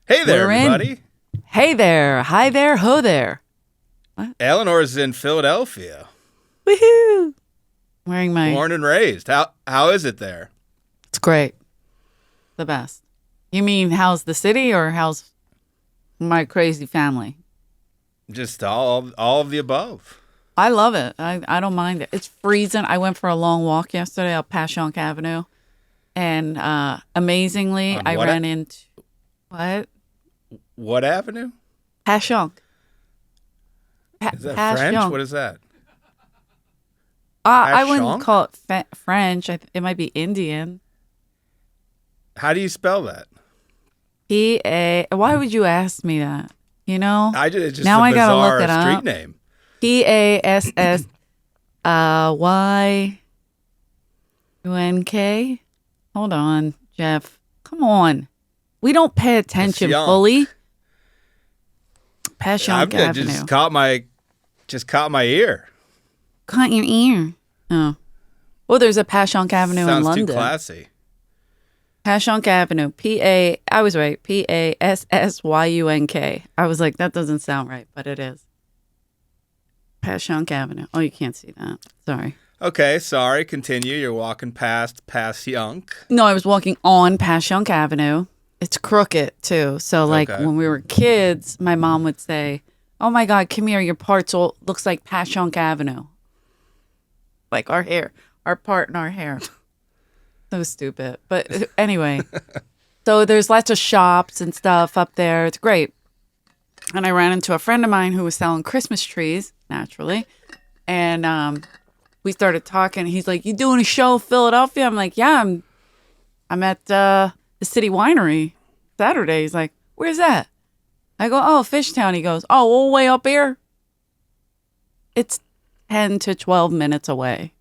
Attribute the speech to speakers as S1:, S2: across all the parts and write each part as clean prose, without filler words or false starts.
S1: Hey there,
S2: We're
S1: everybody.
S2: in. Hey there. Hi there. Ho there. What?
S1: Eleanor's in Philadelphia.
S2: Woohoo. Wearing my...
S1: Born and raised. How is it there?
S2: It's great. The best. You mean how's the city or how's my crazy family?
S1: Just all of the above.
S2: I love it. I don't mind it. It's freezing. I went for a long walk yesterday up Passyunk Avenue. And amazingly, I ran into... What?
S1: What avenue?
S2: Passyunk.
S1: Is that French? What is that?
S2: I wouldn't call it French. It might be Indian.
S1: How do you spell that?
S2: P-A... Why would you ask me that? You know?
S1: It's just
S2: now
S1: a
S2: I gotta look it
S1: bizarre
S2: up.
S1: street name.
S2: P-A-S-S-Y-U-N-K? Hold on, Jeff. Come on. We don't pay attention fully. Passyunk Avenue.
S1: Just caught my ear.
S2: Caught your ear. Oh. Well, there's a Passyunk Avenue in London.
S1: Sounds too classy.
S2: Passyunk Avenue. I was right. P-A-S-S-Y-U-N-K. I was like, that doesn't sound right, but it is. Passyunk Avenue. Oh, you can't see that. Sorry.
S1: Okay, sorry. Continue. You're walking past Passyunk.
S2: No, I was walking on Passyunk Avenue. It's crooked, too. So, like, when we were kids, my mom would say, oh, my God, come here. Your part's all looks like Passyunk Avenue. Like our hair. Our part in our hair. So stupid. But anyway. So there's lots of shops and stuff up there. It's great. And I ran into a friend of mine who was selling Christmas trees, naturally. And we started talking. He's like, you doing a show in Philadelphia? I'm like, yeah, I'm at the City Winery Saturday. He's like, where's that? I go, oh, Fishtown. He goes, oh, all the way up here? It's 10 to 12 minutes away.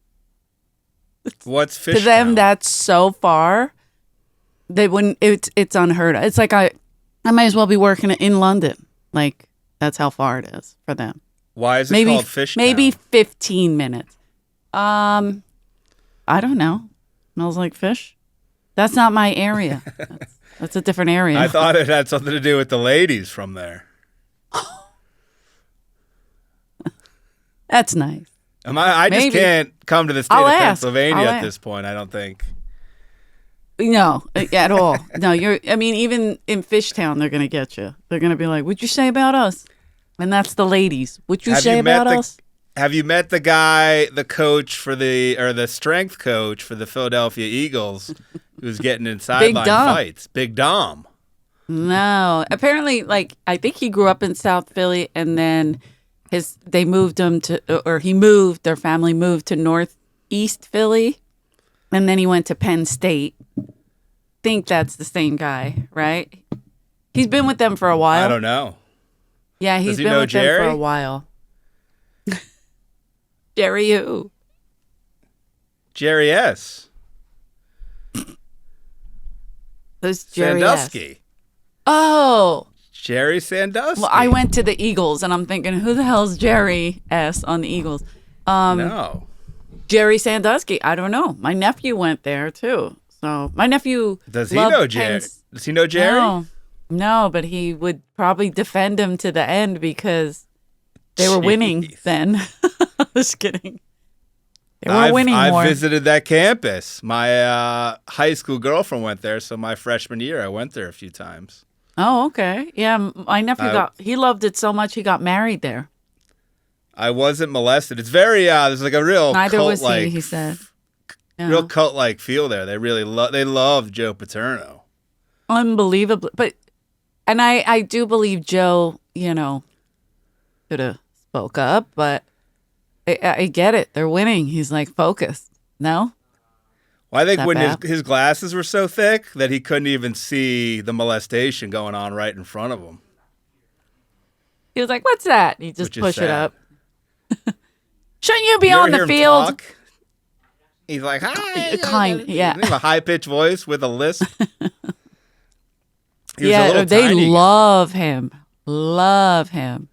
S1: What's Fishtown?
S2: To them, that's so far. They wouldn't. It's unheard of. It's like I might as well be working in London. Like, that's how far it is for them.
S1: Why is it called Fishtown?
S2: Maybe 15 minutes. I don't know. Smells like fish. That's not my area. That's a different area.
S1: I thought it had something to do with the ladies from there.
S2: That's nice.
S1: I just can't come to the state of Pennsylvania at this point, I don't think.
S2: No, at all. No, even in Fishtown, they're going to get you. They're going to be like, what'd you say about us? And that's the ladies. What'd you say about us?
S1: Have you met the guy, the coach the strength coach for the Philadelphia Eagles who's getting in sideline fights? Big Dom.
S2: No. Apparently, I think he grew up in South Philly and then their family moved to Northeast Philly. And then he went to Penn State. Think that's the same guy, right? He's been with them for a while.
S1: I don't know.
S2: Yeah, he's been with them for a while. Jerry who?
S1: Jerry S.
S2: Who's Jerry
S1: Sandusky.
S2: S? Oh.
S1: Jerry Sandusky.
S2: Well, I went to the Eagles, and I'm thinking, who the hell's Jerry S on the Eagles?
S1: No.
S2: Jerry Sandusky. I don't know. My nephew went there, too. So my nephew...
S1: Does he know Jerry? Does he know Jerry?
S2: No, but he would probably defend him to the end because they were winning then. Just kidding. They were winning more.
S1: I visited that campus. My high school girlfriend went there, so my freshman year I went there a few times.
S2: Oh, okay. Yeah, my nephew he loved it so much he got married there.
S1: I wasn't molested. It's very there's like a real
S2: Neither
S1: cult
S2: was he said. Yeah.
S1: Real cult-like feel there. They really love Joe Paterno.
S2: Unbelievable. And I do believe Joe, could have spoke up, but I get it. They're winning. He's like focused. No?
S1: Well, I think when his glasses were so thick that he couldn't even see the molestation going on right in front of him.
S2: He was like, what's that? He just pushed it up. Shouldn't you be on the field?
S1: Talk? He's like, hi.
S2: Yeah.
S1: He has a high-pitched voice with a lisp.
S2: They love him. Love him.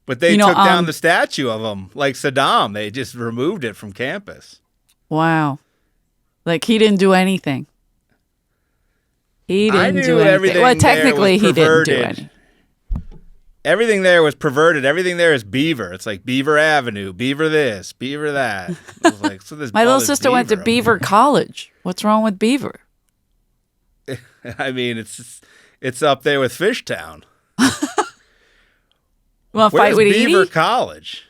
S1: But they took down the statue of him, like Saddam. They just removed it from campus.
S2: Wow. Like he didn't do anything. He didn't do anything. Well, technically, he didn't do anything.
S1: Everything there was perverted. Everything there is Beaver. It's like Beaver Avenue, Beaver this, Beaver that. I was like, so
S2: my little sister went to Beaver College. What's wrong with Beaver?
S1: I mean, it's up there with Fishtown.
S2: Want to fight with
S1: Beaver
S2: Edie?
S1: College?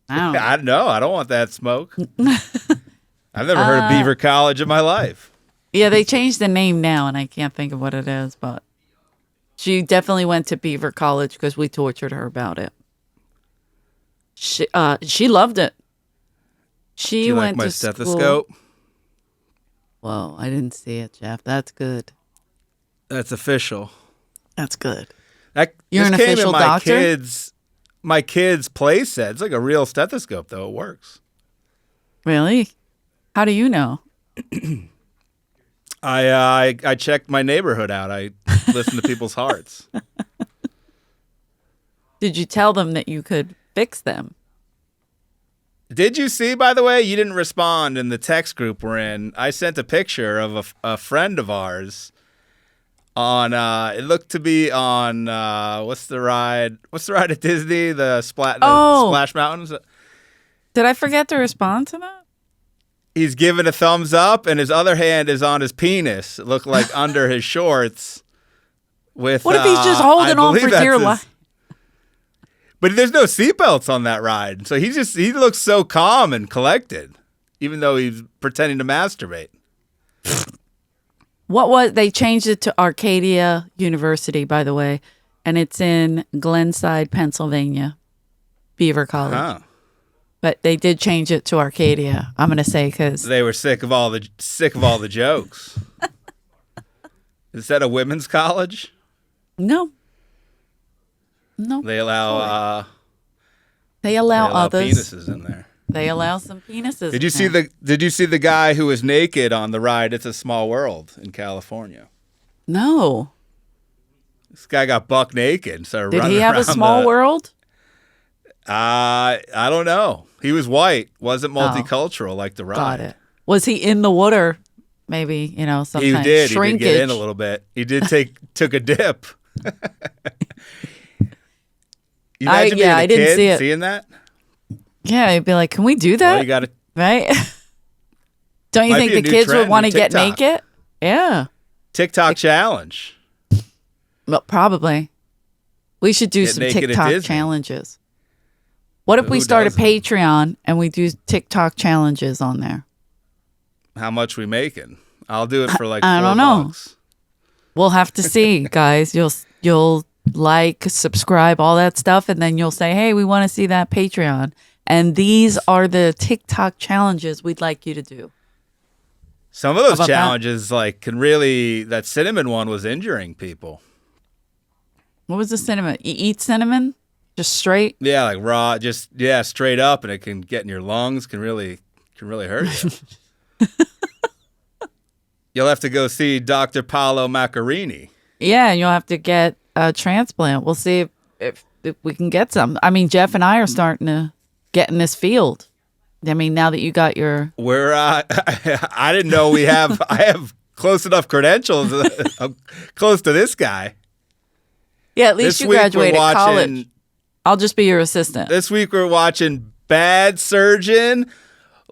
S2: I
S1: don't know. I don't want that smoke. I've never heard of Beaver College in my life.
S2: Yeah, they changed the name now, and I can't think of what it is, but she definitely went to Beaver College because we tortured her about it. She loved it. She went to school.
S1: Stethoscope?
S2: Whoa, I didn't see it, Jeff. That's good.
S1: That's official.
S2: That's good.
S1: You're an official doctor? My kid's play set. It's like a real stethoscope, though. It works.
S2: Really? How do you know?
S1: I checked my neighborhood out. I listen to people's hearts.
S2: Did you tell them that you could fix them?
S1: Did you see, by the way, you didn't respond in the text group we're in. I sent a picture of a friend of ours on, it looked to be on, what's the ride at Disney? The Splash Mountains?
S2: Did I forget to respond to that?
S1: He's giving a thumbs up, and his other hand is on his penis. It looked like under his shorts. What
S2: if he's just holding on for dear life?
S1: But there's no seatbelts on that ride, so he looks so calm and collected, even though he's pretending to masturbate.
S2: They changed it to Arcadia University, by the way, and it's in Glenside, Pennsylvania, Beaver College. Huh. But they did change it to Arcadia. I'm going to say because
S1: they were sick of all the jokes. Is that a women's college?
S2: No.
S1: They allow others.
S2: Penises
S1: in there.
S2: They allow some penises.
S1: Did you see the guy who was naked on the ride? It's a Small World in California.
S2: No.
S1: This guy got buck naked.
S2: Did he have a small world?
S1: I don't know. He was white. Wasn't multicultural like the ride.
S2: Got it. Was he in the water? Maybe, some
S1: he
S2: kind
S1: did.
S2: of shrinkage.
S1: He did get in a little bit. He did took a dip. You imagine being a
S2: didn't
S1: kid
S2: see it.
S1: Seeing that?
S2: Yeah, I'd be like, can we do that?
S1: Well, you gotta,
S2: right? Don't you think the kids would want to get naked? Yeah.
S1: TikTok challenge.
S2: Well, probably. We should do some TikTok challenges. What if we start a Patreon and we do TikTok challenges on there?
S1: How much we making? I'll do it for like
S2: I don't know.
S1: $4.
S2: We'll have to see, guys. You'll like, subscribe, all that stuff, and then you'll say, hey, we want to see that Patreon. And these are the TikTok challenges we'd like you to do.
S1: Some of those challenges that cinnamon one was injuring people.
S2: What was the cinnamon? You eat cinnamon? Just straight?
S1: Yeah, like raw, straight up, and it can get in your lungs, can really hurt you. You'll have to go see Dr. Paolo Macchiarini. Yeah,
S2: and you'll have to get a transplant. We'll see if we can get some. I mean, Jeff and I are starting to get in this field. I mean, now that you got your...
S1: I didn't know I have close enough credentials. I'm close to this guy.
S2: Yeah, at least you graduated college. I'll just be your assistant.
S1: This week we're watching Bad Surgeon,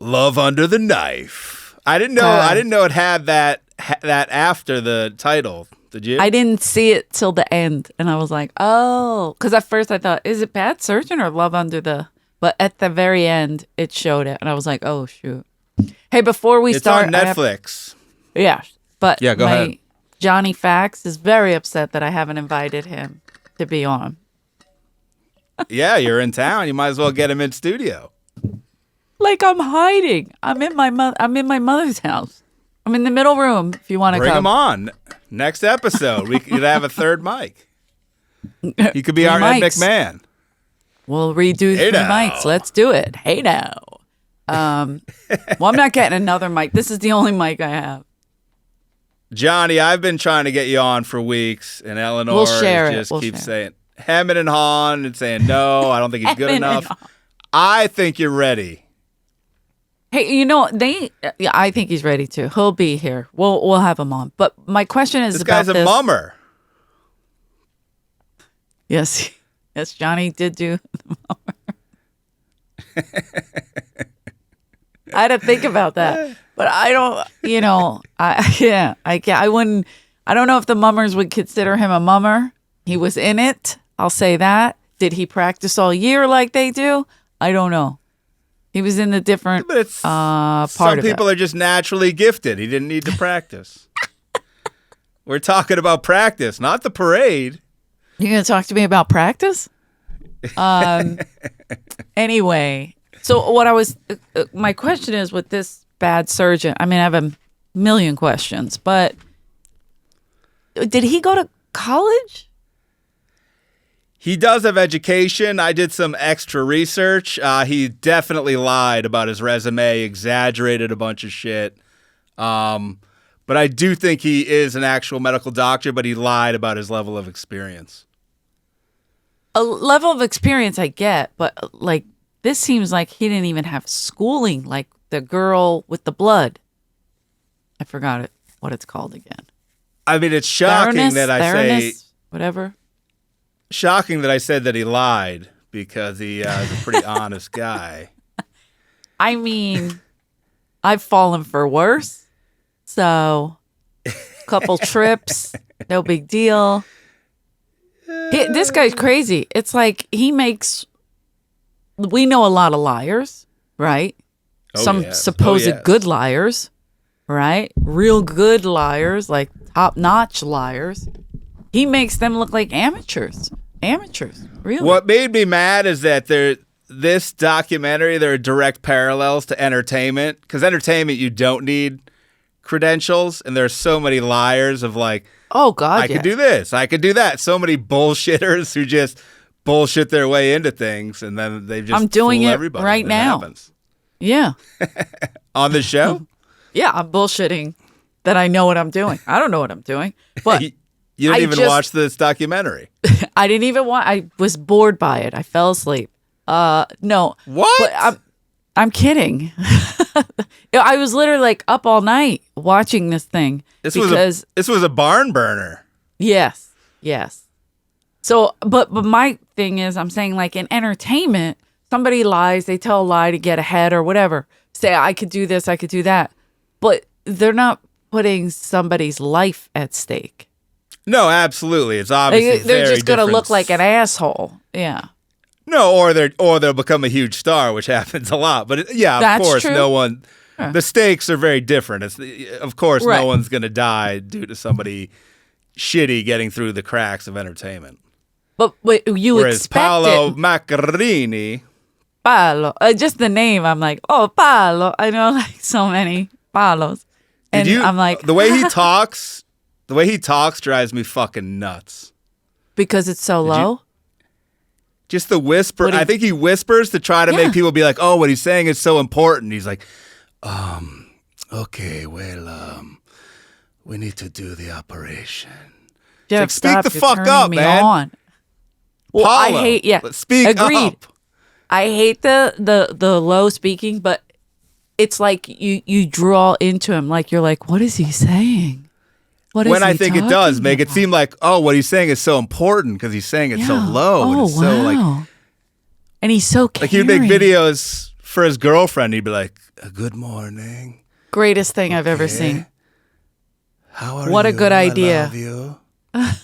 S1: Love Under the Knife. I didn't know it had that after the title. Did you?
S2: I didn't see it till the end, and I was like, oh, because at first I thought, is it Bad Surgeon or Love Under the? But at the very end, it showed it, and I was like, oh shoot. Hey, before we start,
S1: it's on Netflix.
S2: But
S1: go ahead.
S2: Johnny Fax is very upset that I haven't invited him to be on.
S1: Yeah, you're in town. You might as well get him in studio.
S2: Like I'm hiding. I'm in my mother's house. I'm in the middle room. If you want to come,
S1: bring him on. Next episode, we could have a third mic. He could be our Ed McMahon.
S2: We'll redo 3 mics. Let's do it. Hey now. Well, I'm not getting another mic. This is the only mic I have.
S1: Johnny, I've been trying to get you on for weeks, and Eleanor keeps saying hemming and hawing and saying no. I don't think he's good enough. I think you're ready.
S2: Hey, I think he's ready to. He'll be here. We'll have him on. But my question is
S1: This
S2: about
S1: guy's a mummer.
S2: Yes, Johnny did do the mummer. I had to think about that, but I don't. I wouldn't. I don't know if the mummers would consider him a mummer. He was in it. I'll say that. Did he practice all year like they do? I don't know. He was in the different
S1: but it's,
S2: part
S1: some
S2: of
S1: people
S2: it.
S1: are just naturally gifted. He didn't need to practice. We're talking about practice, not the parade.
S2: You gonna talk to me about practice? Anyway, so what my question is with this bad surgeon. I mean, I have a million questions, but did he go to college?
S1: He does have education. I did some extra research. He definitely lied about his resume, exaggerated a bunch of shit. But I do think he is an actual medical doctor, but he lied about his level of experience.
S2: A level of experience I get, but like this seems like he didn't even have schooling like the girl with the blood. I forgot what it's called again.
S1: I mean, it's shocking that I say
S2: whatever.
S1: Shocking that I said that he lied because he is a pretty honest guy.
S2: I mean, I've fallen for worse. So, couple trips, no big deal. This guy's crazy. It's like we know a lot of liars, right? Some supposed good liars, right? Real good liars, like top-notch liars. He makes them look like amateurs. Really.
S1: What made me mad is that this documentary, there are direct parallels to entertainment. Because entertainment, you don't need credentials. And there's so many liars of like,
S2: oh, God,
S1: I could do this, I could do that. So many bullshitters who just bullshit their way into things. And then they just
S2: I'm doing
S1: fool
S2: it
S1: everybody.
S2: right now.
S1: Happens.
S2: Yeah.
S1: On the show?
S2: Yeah, I'm bullshitting that I know what I'm doing. I don't know what I'm doing. But
S1: you didn't even watch this documentary.
S2: I didn't even watch. I was bored by it. I fell asleep. No.
S1: What?
S2: But I'm kidding. I was literally like up all night watching this thing.
S1: This was a barn burner.
S2: Yes. So, but my thing is, I'm saying like in entertainment, somebody lies, they tell a lie to get ahead or whatever. Say, I could do this, I could do that. But they're not putting somebody's life at stake.
S1: No, absolutely. It's obviously
S2: they're just going to look like an asshole. Yeah.
S1: No, or they'll become a huge star, which happens a lot. But of course, true. No one. Yeah. The stakes are very different. Of course, right. No one's going to die due to somebody shitty getting through the cracks of entertainment.
S2: But
S1: whereas Paolo Macchiarini.
S2: Paolo, just the name, I'm like, oh, Paolo. I know like so many Paolos, and I'm like,
S1: the way he talks. The way he talks drives me fucking nuts.
S2: Because it's so low?
S1: Just the whisper. I think he whispers to try to make people be like, oh, what he's saying is so important. He's like, okay, well, we need to do the operation.
S2: Jeff,
S1: like, speak the fuck up, man.
S2: On. Well,
S1: Paulo,
S2: I hate,
S1: speak
S2: agreed.
S1: up.
S2: I hate the low speaking, but it's like you draw into him. Like, you're like, what is he saying?
S1: When I think it does make it seem like, oh, what he's saying is so important because he's saying it so low.
S2: Oh,
S1: and it's so like,
S2: and he's so caring.
S1: Like he'd make videos for his girlfriend. He'd be like, good morning.
S2: Greatest thing I've ever seen.
S1: How are you?
S2: What a good idea.
S1: I love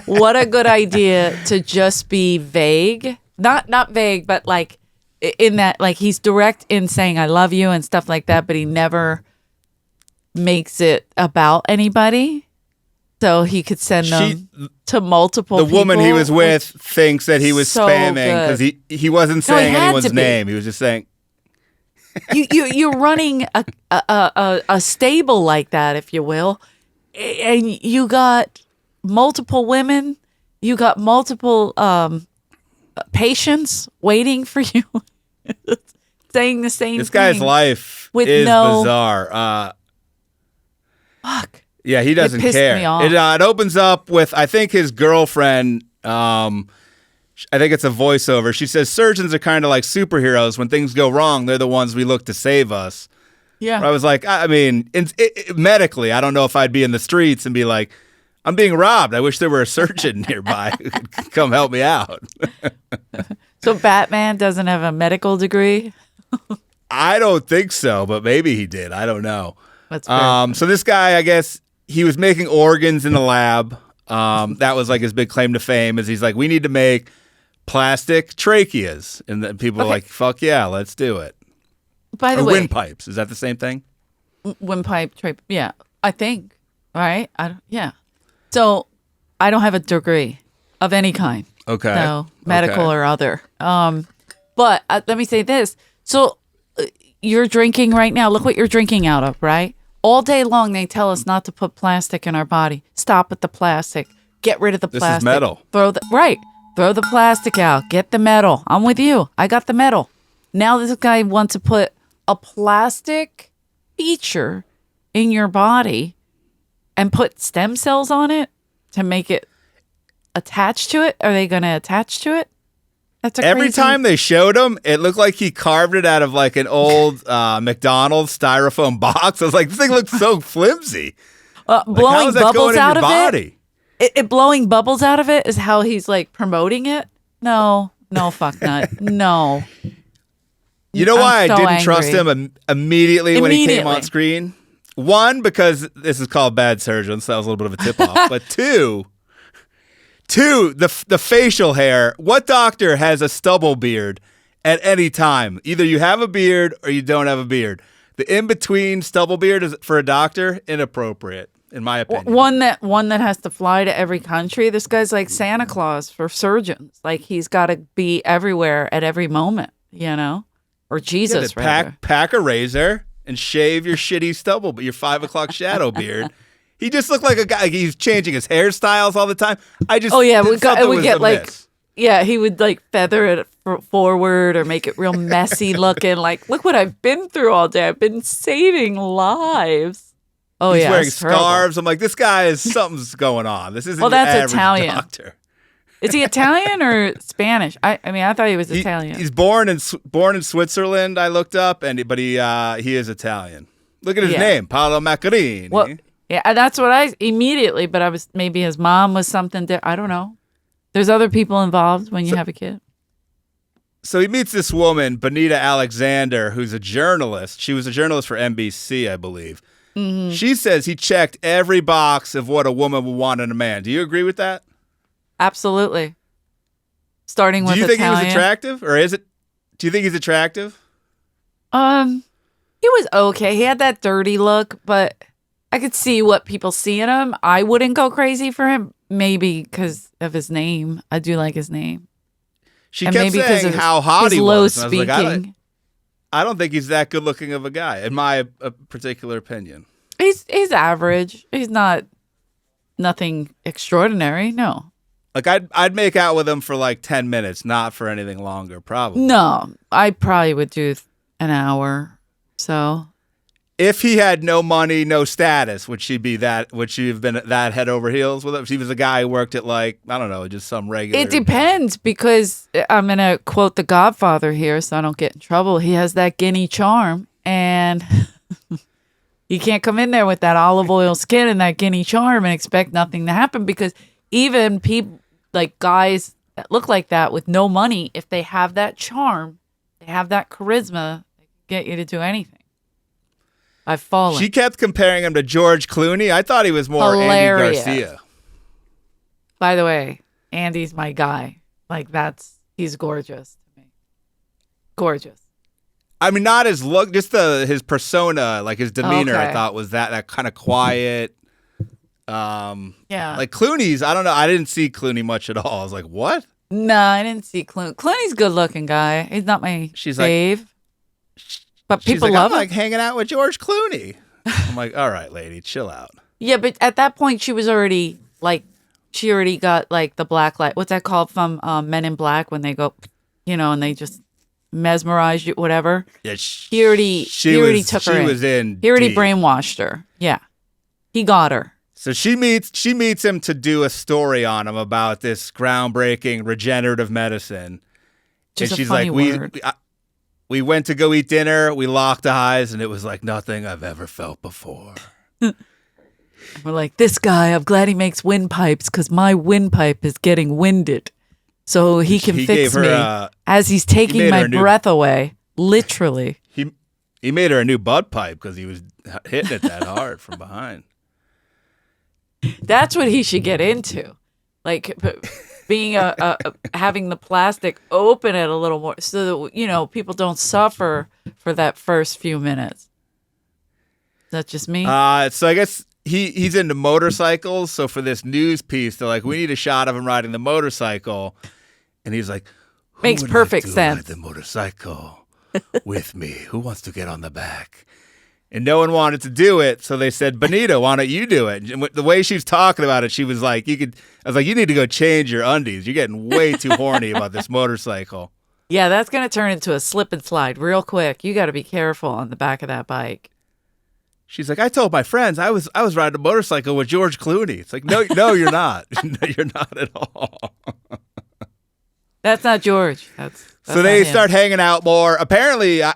S1: you.
S2: What a good idea to just be vague. Not vague, but like in that, like he's direct in saying I love you and stuff like that, but he never makes it about anybody, so he could send them to multiple people.
S1: The woman he was with thinks that he was spamming because he wasn't saying anyone's name. He was just saying
S2: you're running a stable like that, if you will, and you got multiple women, you got multiple patients waiting for you saying the same thing.
S1: This guy's life is bizarre.
S2: Fuck.
S1: Yeah, he doesn't care.
S2: Me off.
S1: It opens up with, I think his girlfriend, I think it's a voiceover. She says, surgeons are kind of like superheroes. When things go wrong, they're the ones we look to save us.
S2: Yeah.
S1: I was like, I mean, medically, I don't know if I'd be in the streets and be like, I'm being robbed. I wish there were a surgeon nearby who could come help me out.
S2: So Batman doesn't have a medical degree?
S1: I don't think so, but maybe he did. I don't know.
S2: That's fair.
S1: So this guy, I guess, he was making organs in the lab. That was like his big claim to fame is he's like, we need to make plastic tracheas. And then people are like, fuck yeah, let's do it.
S2: By the way,
S1: windpipes. Is that the same thing?
S2: Windpipe, yeah, I think. Right? Yeah. So I don't have a degree of any kind.
S1: Okay.
S2: No, medical or other. But let me say this. So you're drinking right now. Look what you're drinking out of, right? All day long, they tell us not to put plastic in our body. Stop with the plastic. Get rid of the plastic.
S1: This is metal.
S2: Throw the plastic out. Get the metal. I'm with you. I got the metal. Now this guy wants to put a plastic feature in your body and put stem cells on it to make it attach to it. Are they going to attach to it? That's
S1: every time they showed him, it looked like he carved it out of like an old McDonald's styrofoam box. I was like, this thing looks so flimsy.
S2: Blowing bubbles out of it. Blowing bubbles out of it is how he's like promoting it. No, fuck not. No.
S1: You know why I didn't trust him immediately when he came on screen? One, because this is called Bad Surgeon, so that was a little bit of a tip-off. But two, the facial hair. What doctor has a stubble beard at any time? Either you have a beard or you don't have a beard. The in-between stubble beard is, for a doctor, inappropriate, in my opinion.
S2: One that has to fly to every country. This guy's like Santa Claus for surgeons. Like he's got to be everywhere at every moment, you know? Or Jesus, rather.
S1: Pack a razor and shave your shitty stubble, but your 5 o'clock shadow beard. He just looked like a guy. He's changing his hairstyles all the time. We get like, yeah, he would like feather it forward or make it real messy looking. Like, look what I've been through all day. I've been saving lives. Oh, he's wearing scarves. I'm like, this guy is something's going on. This isn't
S2: that's
S1: your average
S2: Italian.
S1: Doctor.
S2: Is he Italian or Spanish? I mean, I thought he was Italian.
S1: He's born in Switzerland. I looked up, but he is Italian. Look at his name, Paolo Macchiarini.
S2: Well, yeah, that's what I immediately. But maybe his mom was something. I don't know. There's other people involved when you have a kid.
S1: So he meets this woman, Benita Alexander, who's a journalist. She was a journalist for NBC, I believe. Mm-hmm. She says he checked every box of what a woman would want in a man. Do you agree with that?
S2: Absolutely. Starting with
S1: Italian. Do you
S2: Italian.
S1: think he was attractive, or is it? Do you think he's attractive?
S2: He was okay. He had that dirty look, but I could see what people see in him. I wouldn't go crazy for him, maybe because of his name. I do like his name.
S1: She kept saying how hot he was.
S2: And I was like,
S1: I don't think he's that good looking of a guy, in my particular opinion.
S2: He's average. He's nothing extraordinary. No.
S1: Like I'd make out with him for like 10 minutes, not for anything longer, probably.
S2: No, I probably would do an hour. So,
S1: if he had no money, no status, would she have been that head over heels with him? If he was a guy who worked at like, I don't know, just some regular.
S2: It depends because I'm gonna quote The Godfather here, so I don't get in trouble. He has that guinea charm, and you can't come in there with that olive oil skin and that guinea charm and expect nothing to happen because. Even people like guys that look like that with no money, if they have that charm, they have that charisma, they can get you to do anything. I've fallen.
S1: She kept comparing him to George Clooney. I thought he was more
S2: Hilarious.
S1: Andy Garcia.
S2: By the way, Andy's my guy. Like he's gorgeous to me. Gorgeous.
S1: I mean, not his look, just his persona, like his demeanor.
S2: Okay.
S1: I thought was that kind of quiet.
S2: Yeah.
S1: Like Clooney's, I don't know. I didn't see Clooney much at all. I was like, what?
S2: No, I didn't see Clooney. Clooney's a good looking guy. He's not my fave. But people love him.
S1: I'm like hanging out with George Clooney. I'm like, all right, lady, chill out.
S2: Yeah, but at that point she was already like, she already got like the black light. What's that called from Men in Black when they go, and they just mesmerize you, whatever.
S1: Yeah,
S2: he already took her in.
S1: She was in.
S2: He already
S1: deep.
S2: brainwashed her. Yeah, he got her.
S1: So she meets him to do a story on him about this groundbreaking regenerative medicine.
S2: Just
S1: and she's
S2: funny
S1: like, we went to go eat dinner, we locked eyes, and it was like nothing I've ever felt before.
S2: We're like, this guy, I'm glad he makes windpipes because my windpipe is getting winded. So he can fix me as he's taking my breath away, literally.
S1: He made her a new butt pipe because he was hitting it that hard from behind.
S2: That's what he should get into. Like being having the plastic open it a little more so that, you know, people don't suffer for that first few minutes. Is that just me?
S1: So I guess he's into motorcycles. So for this news piece, they're like, we need a shot of him riding the motorcycle. And he's like,
S2: makes perfect sense.
S1: Ride the motorcycle with me. Who wants to get on the back? And no one wanted to do it, so they said, Benito, why don't you do it? And the way she was talking about it, she was like, I was like, you need to go change your undies. You're getting way too horny about this motorcycle.
S2: Yeah, that's going to turn into a slip and slide real quick. You got to be careful on the back of that bike.
S1: She's like, I told my friends I was riding a motorcycle with George Clooney. It's like, no, you're not. No, you're not at all.
S2: That's not George. That's
S1: so they start hanging out more. Apparently, I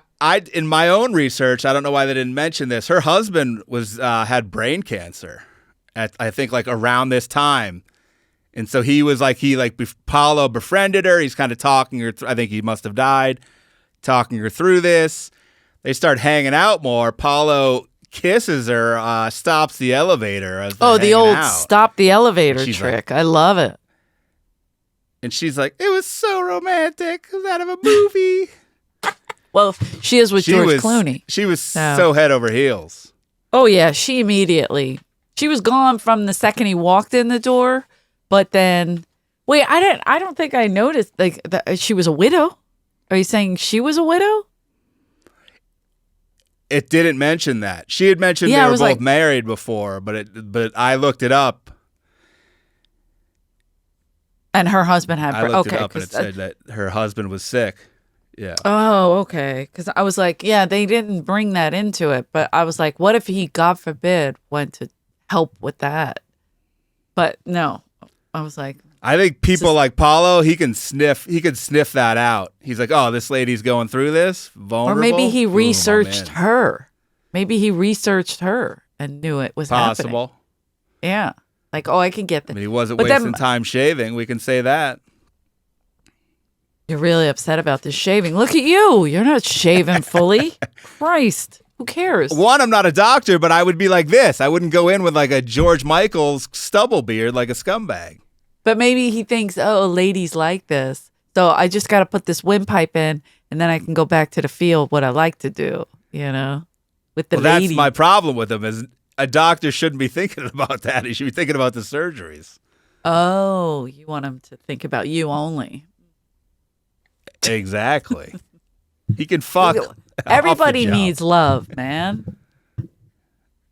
S1: in my own research, I don't know why they didn't mention this. Her husband had brain cancer at I think like around this time, and so Paolo befriended her. He's kind of talking her. I think he must have died, talking her through this. They start hanging out more. Paolo kisses her, stops the elevator. As
S2: the old
S1: out.
S2: Stop the elevator trick. Like, I love it.
S1: And she's like, it was so romantic. It was out of a movie.
S2: Well, she is with George Clooney.
S1: She was so head over heels.
S2: Oh, yeah. She was gone from the second he walked in the door. But then, wait, I don't think I noticed like that she was a widow. Are you saying she was a widow?
S1: It didn't mention that. She had mentioned they were both married before, but I looked it up.
S2: And her husband had...
S1: I looked it up and it said that her husband was sick. Yeah.
S2: Oh, okay. Because I was like, yeah, they didn't bring that into it. But I was like, what if he, God forbid, went to help with that? But no. I was like...
S1: I think people like Paolo, he can sniff that out. He's like, oh, this lady's going through this? Vulnerable?
S2: Or maybe he researched her. Maybe he researched her and knew it was
S1: possible.
S2: Happening. Yeah. Like, oh, I can get that.
S1: I mean, he wasn't wasting time shaving. We can say that.
S2: You're really upset about this shaving. Look at you. You're not shaving fully. Christ. Who cares?
S1: One, I'm not a doctor, but I would be like this. I wouldn't go in with like a George Michael's stubble beard like a scumbag.
S2: But maybe he thinks, oh, ladies like this. So I just got to put this windpipe in and then I can go back to the field, what I like to do, you know, with the ladies.
S1: That's my problem with him is a doctor shouldn't be thinking about that. He should be thinking about the surgeries.
S2: Oh, you want him to think about you only.
S1: Exactly. He can fuck.
S2: Everybody needs love, man.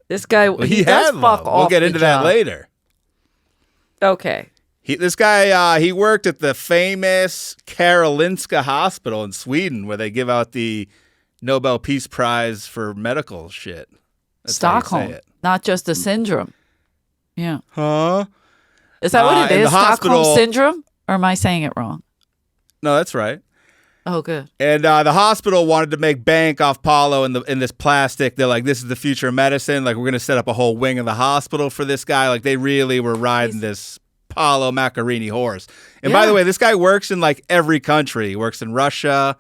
S2: This guy,
S1: well,
S2: he does fuck off.
S1: We'll get into that later.
S2: Okay.
S1: This guy, he worked at the famous Karolinska Hospital in Sweden where they give out the Nobel Peace Prize for medical shit. That's
S2: Stockholm, not just a syndrome. Yeah.
S1: Huh?
S2: Is that what it is? Stockholm syndrome? Or am I saying it wrong?
S1: No, that's right.
S2: Oh, good.
S1: And the hospital wanted to make bank off Paolo in this plastic. They're like, this is the future of medicine. Like, we're going to set up a whole wing of the hospital for this guy. Like, they really were riding this Paolo Macchiarini horse. And by the way, this guy works in like every country. He works in Russia.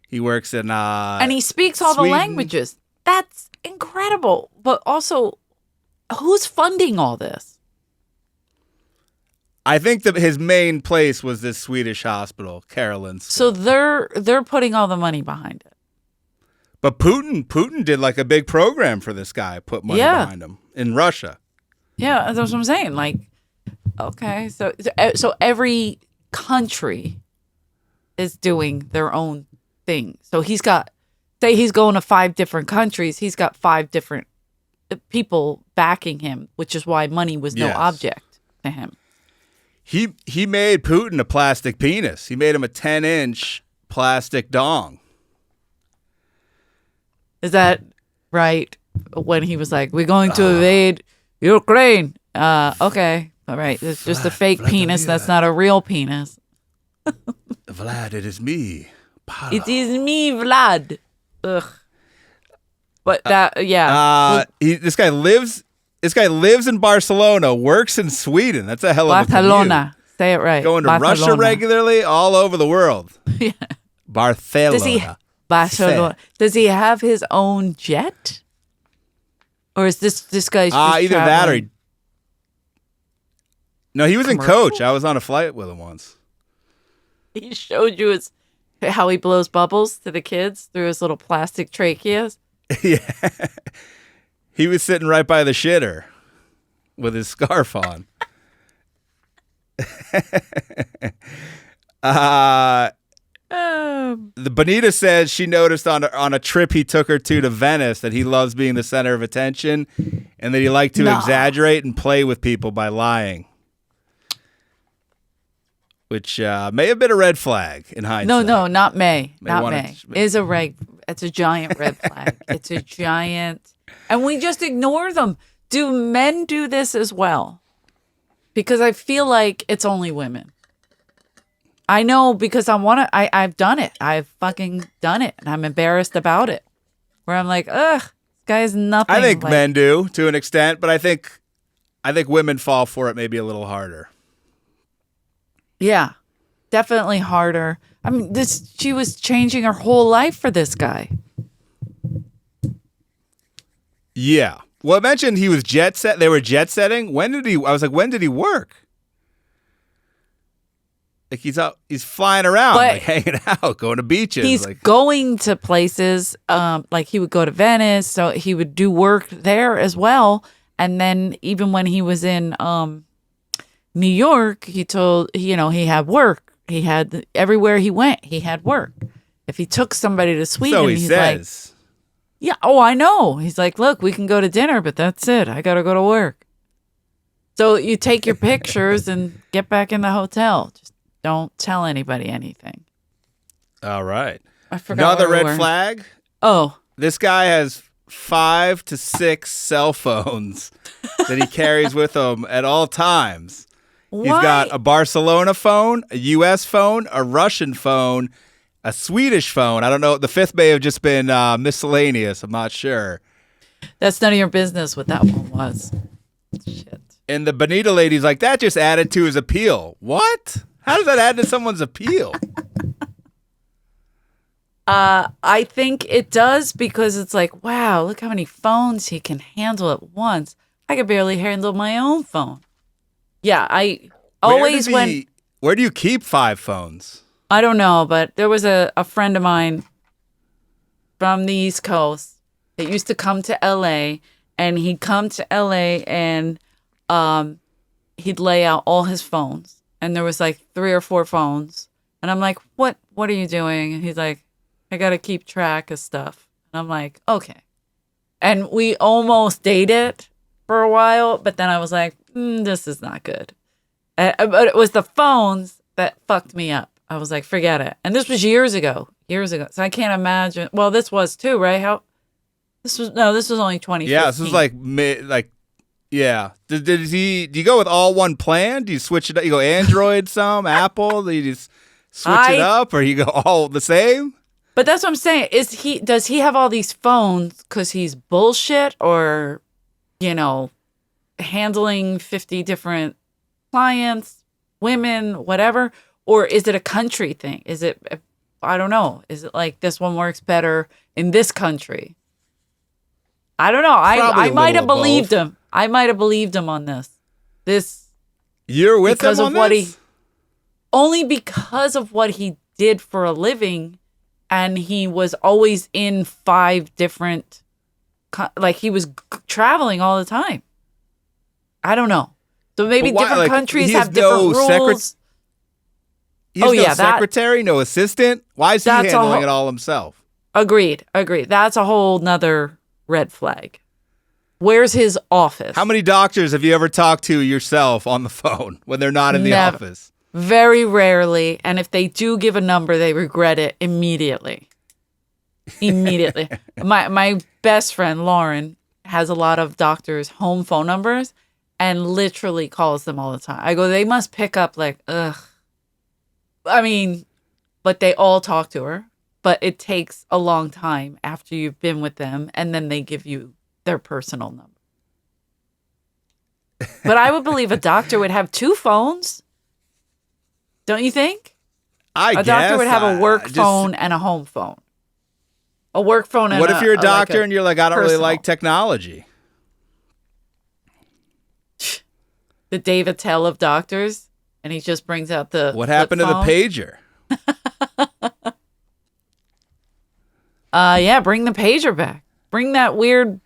S1: He works in
S2: and he speaks all
S1: Sweden.
S2: The languages. That's incredible. But also, who's funding all this?
S1: I think that his main place was this Swedish hospital, Karolinska.
S2: So they're putting all the money behind it.
S1: But Putin did like a big program for this guy, put money behind him in Russia.
S2: Yeah, that's what I'm saying. Like, okay, so every country is doing their own thing. So he's got, say he's going to 5 different countries. He's got 5 different people backing him, which is why money was no object to him.
S1: He made Putin a plastic penis. He made him a 10-inch plastic dong.
S2: Is that right? When he was like, we're going to invade Ukraine. Okay. All right. It's just a fake penis. That's not a real penis.
S1: Vlad, it is me. Paolo.
S2: It is me, Vlad. Ugh. But
S1: this guy lives in Barcelona, works in Sweden. That's a hell of a
S2: Barcelona. Say it right.
S1: Going to
S2: Barcelona.
S1: Russia regularly, all over the world.
S2: Yeah.
S1: Barcelona.
S2: Barcelona. Does he have his own jet? Or is this guy's just
S1: either
S2: traveling?
S1: that or No, he was in coach. I was on a flight with him once.
S2: He showed you how he blows bubbles to the kids through his little plastic tracheas.
S1: Yeah. He was sitting right by the shitter with his scarf on. The Bonita says she noticed on a trip he took her to Venice that he loves being the center of attention and that he liked to exaggerate and play with people by lying. Which may have been a red flag in hindsight.
S2: No, not May. Not May. It's a giant red flag. It's a giant. And we just ignore them. Do men do this as well? Because I feel like it's only women. I know because I've done it. I've fucking done it. And I'm embarrassed about it. Where I'm like, ugh, this guy is nothing.
S1: I think men do to an extent, but I think women fall for it maybe a little harder.
S2: Yeah, definitely harder. I mean, she was changing her whole life for this guy.
S1: Yeah. Well, I mentioned he was jet set. They were jet setting. I was like, when did he work? Like he's flying around, like hanging out, going to beaches.
S2: He's going to places. Like he would go to Venice, so he would do work there as well. And then even when he was in New York, he had work. He had everywhere he went, he had work. If he took somebody to Sweden,
S1: so he says.
S2: Like, yeah, I know. He's like, look, we can go to dinner, but that's it. I got to go to work. So you take your pictures and get back in the hotel. Just don't tell anybody anything.
S1: All right.
S2: I forgot.
S1: Another red flag.
S2: Oh.
S1: This guy has 5 to 6 cell phones that he carries with him at all times.
S2: Why?
S1: He's got a Barcelona phone, a U.S. phone, a Russian phone, a Swedish phone. I don't know. The fifth may have just been miscellaneous. I'm not sure.
S2: That's none of your business what that one was. Shit.
S1: And the Bonita lady's like, that just added to his appeal. What? How does that add to someone's appeal?
S2: I think it does because it's like, wow, look how many phones he can handle at once. I could barely handle my own phone. Yeah, I always went.
S1: Where do you keep 5 phones?
S2: I don't know, but there was a friend of mine from the East Coast that used to come to LA, and he'd come to LA and he'd lay out all his phones. And there was like 3 or 4 phones. And I'm like, what are you doing? And he's like, I got to keep track of stuff. And I'm like, okay. And we almost dated for a while, but then I was like, this is not good. But it was the phones that fucked me up. I was like, forget it. And this was years ago. So I can't imagine. Well, this was too, right? This was only 2015.
S1: Yeah, this was yeah. Do you go with all one plan? Do you switch it up? You go Android some, Apple? Do you just switch it up, or you go all the same?
S2: But that's what I'm saying. Does he have all these phones because he's bullshit, or, handling 50 different clients, women, whatever? Or is it a country thing? Is it, I don't know. Is it like this one works better in this country? I don't know. I might have believed him. I might have believed him on this.
S1: You're with him on this?
S2: Only because of what he did for a living, and he was always in 5 different, like he was traveling all the time. I don't know. So maybe different countries have different rules.
S1: He has no secretary, no assistant. Why is he handling it all himself?
S2: Agreed. That's a whole nother red flag. Where's his office?
S1: How many doctors have you ever talked to yourself on the phone when they're not in the office?
S2: Very rarely. And if they do give a number, they regret it immediately. My best friend, Lauren, has a lot of doctors' home phone numbers. and literally calls them all the time. I go, they must pick up like, ugh. I mean, but they all talk to her, but it takes a long time after you've been with them, and then they give you their personal number. But I would believe a doctor would have 2 phones. Don't you think? A doctor would have a work phone and a home phone. A work phone and
S1: what if you're a doctor
S2: like
S1: and you're like, I don't really like technology?
S2: The Dave Attell of doctors, and he just brings out the
S1: What happened to the pager?
S2: Yeah, bring the pager back. Bring that weird,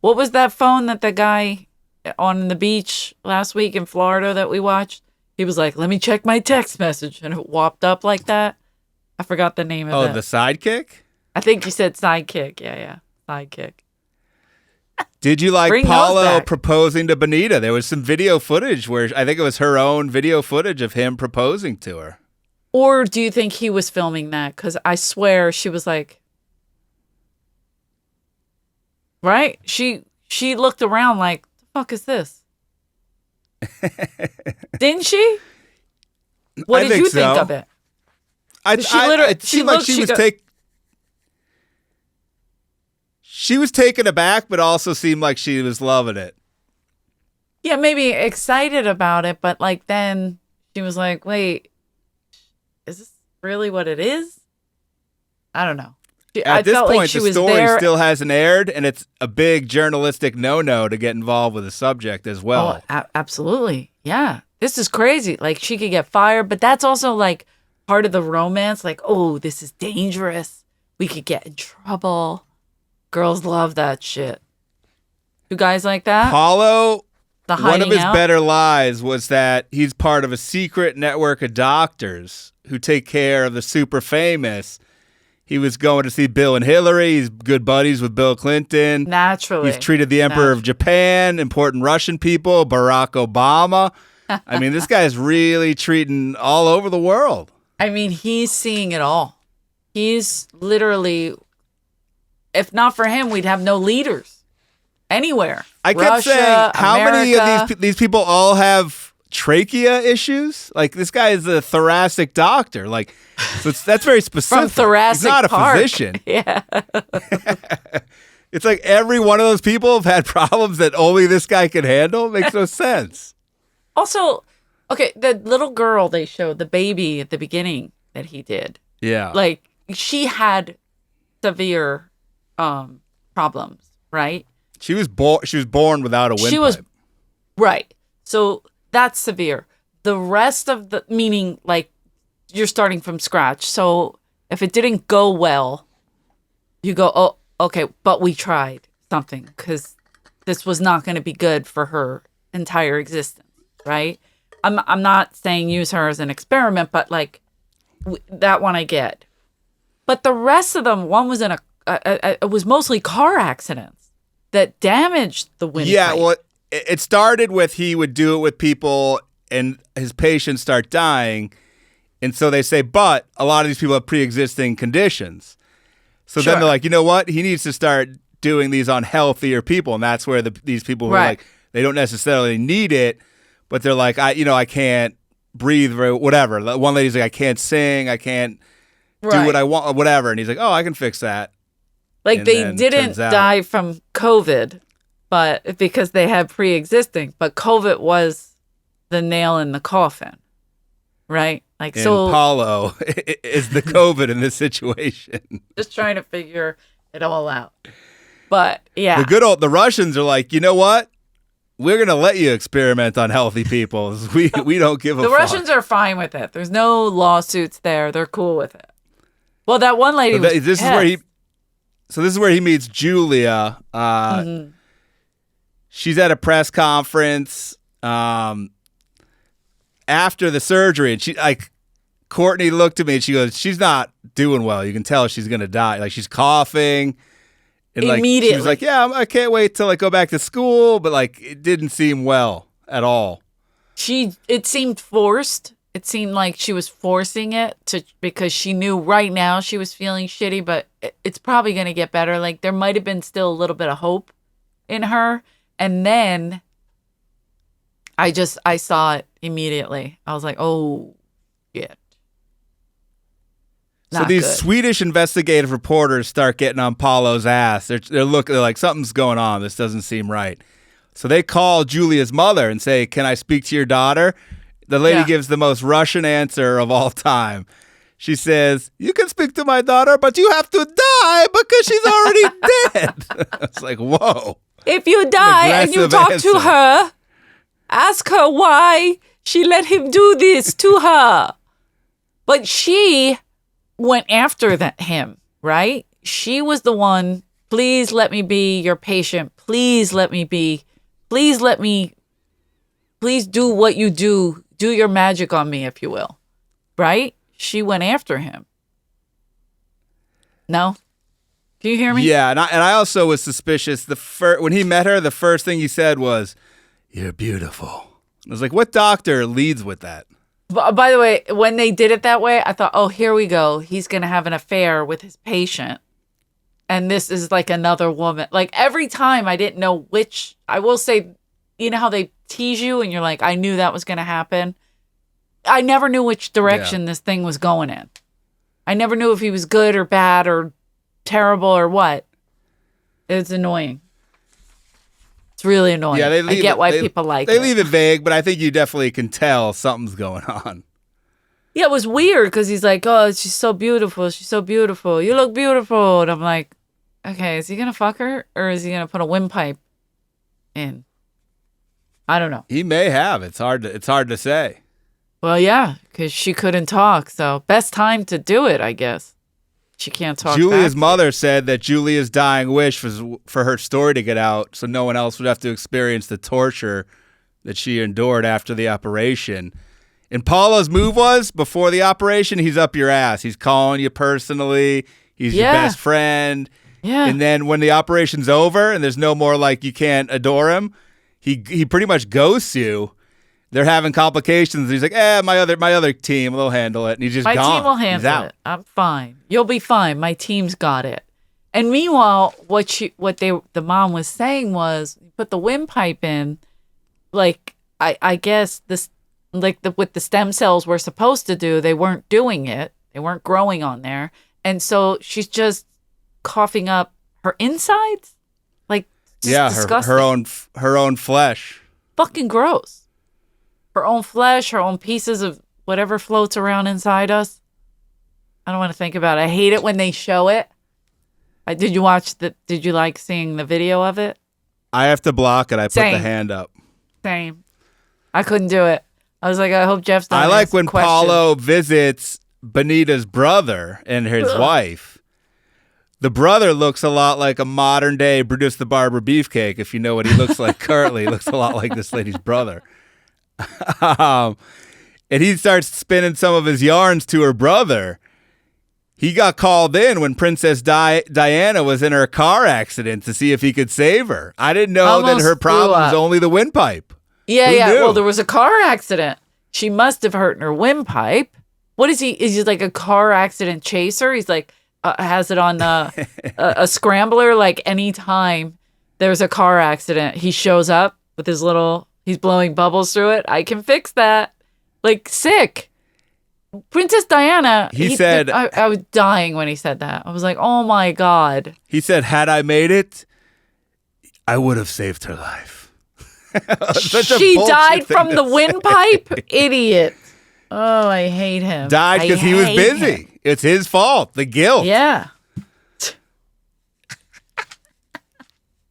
S2: what was that phone that the guy on the beach last week in Florida that we watched? He was like, let me check my text message. And it whopped up like that. I forgot the name of it.
S1: Oh, the Sidekick?
S2: I think you said Sidekick. Yeah. Sidekick.
S1: Did you like Paolo proposing to Benita? There was some video footage where I think it was her own video footage of him proposing to her.
S2: Or do you think he was filming that? Because I swear she was like, right? She looked around like, the fuck is this? Didn't she? What did you think of it?
S1: It seemed like she was taken aback, but also seemed like she was loving it.
S2: Yeah, maybe excited about it, but like then she was like, wait, is this really what it is? I don't know.
S1: At this point, the story still hasn't aired, and it's a big journalistic no-no to get involved with the subject as well.
S2: Oh, absolutely. Yeah. This is crazy. Like, she could get fired, but that's also like part of the romance. Like, oh, this is dangerous. We could get in trouble. Girls love that shit. Do guys like that?
S1: Paulo, one of his better lies was that he's part of a secret network of doctors who take care of the super famous. He was going to see Bill and Hillary. He's good buddies with Bill Clinton.
S2: Naturally.
S1: He's treated the Emperor of Japan, important Russian people, Barack Obama. I mean, this guy's really treating all over the world.
S2: I mean, he's seeing it all. He's literally, if not for him, we'd have no leaders anywhere.
S1: I kept saying, how many of these people all have trachea issues? Like, this guy is a thoracic doctor. Like, so that's very specific.
S2: From thoracic
S1: He's not a
S2: Park.
S1: physician.
S2: Yeah.
S1: It's like every one of those people have had problems that only this guy can handle. It makes no sense.
S2: Also, okay, the little girl they showed, the baby at the beginning that he did.
S1: Yeah.
S2: Like, she had severe problems, right?
S1: She was born without a windpipe.
S2: She was, right. So that's severe. The rest of the, meaning like you're starting from scratch. So if it didn't go well, you go, oh, okay, but we tried something because this was not going to be good for her entire existence, right? I'm not saying use her as an experiment, but like that one I get. But the rest of them, one was in it was mostly car accidents that damaged the windpipe.
S1: Yeah, well, it started with he would do it with people and his patients start dying. And so they say, but a lot of these people have pre-existing conditions. So then they're like, you know what? He needs to start doing these on healthier people. And that's where these people who are like, they don't necessarily need it, but they're like, I can't breathe, whatever. One lady's like, I can't sing, I can't do what I want, whatever. And he's like, oh, I can fix that.
S2: Like, they didn't die from COVID, but because they had pre-existing, but COVID was the nail in the coffin, right? Like,
S1: and so Paulo is the COVID in this situation.
S2: Just trying to figure it all out. But yeah,
S1: the Russians are like, you know what? We're gonna let you experiment on healthy people. We don't give a fuck.
S2: The Russians are fine with it. There's no lawsuits there. They're cool with it. Well, that one lady. This
S1: is where he meets Julia. She's at a press conference after the surgery, and she Courtney looked at me and she goes, "She's not doing well. You can tell she's gonna die. Like, she's coughing." And
S2: immediately,
S1: she was like, "Yeah, I can't wait till I go back to school," but like it didn't seem well at all.
S2: It seemed forced. It seemed like she was forcing it because she knew right now she was feeling shitty, but it's probably going to get better. Like, there might have been still a little bit of hope in her. And then I saw it immediately. I was like, oh, shit.
S1: So these Swedish investigative reporters start getting on Paolo's ass. They're like, something's going on. This doesn't seem right. So they call Julia's mother and say, can I speak to your daughter? The lady gives the most Russian answer of all time. She says, you can speak to my daughter, but you have to die because she's already dead. It's like, whoa.
S2: If you die and you talk to her, ask her why she let him do this to her. But she went after him, right? She was the one, please let me be your patient. Please let me be. Please do what you do. Do your magic on me, if you will. Right? She went after him. No? Can you hear me?
S1: Yeah, and I also was suspicious. When he met her, the first thing he said was, you're beautiful. I was like, what doctor leads with that?
S2: By the way, when they did it that way, I thought, oh, here we go. He's going to have an affair with his patient. And this is like another woman. Like every time I didn't know which, I will say, you know how they tease you and you're like, I knew that was going to happen. I never knew which direction this thing was going in. I never knew if he was good or bad or terrible or what. It's annoying. It's really annoying. Yeah, I get why people like it.
S1: They leave it vague, but I think you definitely can tell something's going on.
S2: Yeah, it was weird because he's like, oh, she's so beautiful. She's so beautiful. You look beautiful. And I'm like, okay, is he going to fuck her or is he going to put a windpipe in? I don't know.
S1: He may have. It's hard to say.
S2: Well, yeah, because she couldn't talk. So best time to do it, I guess. She can't talk.
S1: Julia's mother said that Julia's dying wish was for her story to get out so no one else would have to experience the torture that she endured after the operation. And Paolo's move was, before the operation, he's up your ass. He's calling you personally. He's your best friend.
S2: Yeah.
S1: And then when the operation's over and there's no more like you can't adore him, he pretty much ghosts you. They're having complications. He's like, my other team will handle it. And he's just gone.
S2: My team will handle it. I'm fine. You'll be fine. My team's got it. And meanwhile, the mom was saying was, put the windpipe in, like, I guess this, like what the stem cells were supposed to do, they weren't doing it. They weren't growing on there. And so she's just coughing up her insides. Like, disgusting.
S1: her own flesh.
S2: Fucking gross. Her own flesh, her own pieces of whatever floats around inside us. I don't want to think about it. I hate it when they show it. Did you like seeing the video of it?
S1: I have to block it. I put the hand up.
S2: Same. I couldn't do it. I was like, I hope Jeff's not.
S1: I like when Paolo visits Benita's brother and his wife. The brother looks a lot like a modern day Brutus the Barber Beefcake. If you know what he looks like currently, he looks a lot like this lady's brother. And he starts spinning some of his yarns to her brother. He got called in when Princess Diana was in her car accident to see if he could save her. I didn't know that her problem was only the windpipe.
S2: Yeah, Who knew? Well, there was a car accident. She must have hurt her windpipe. What is he? Is he like a car accident chaser? He's like, has it on a scrambler. Like anytime there's a car accident, he shows up with his he's blowing bubbles through it. I can fix that. Like sick. Princess Diana.
S1: He said,
S2: I was dying when he said that. I was like, oh my God.
S1: He said, had I made it, I would have saved her life.
S2: She died from the windpipe? Idiot. Oh, I hate him.
S1: Died because he was busy. Him. It's his fault. The guilt.
S2: Yeah.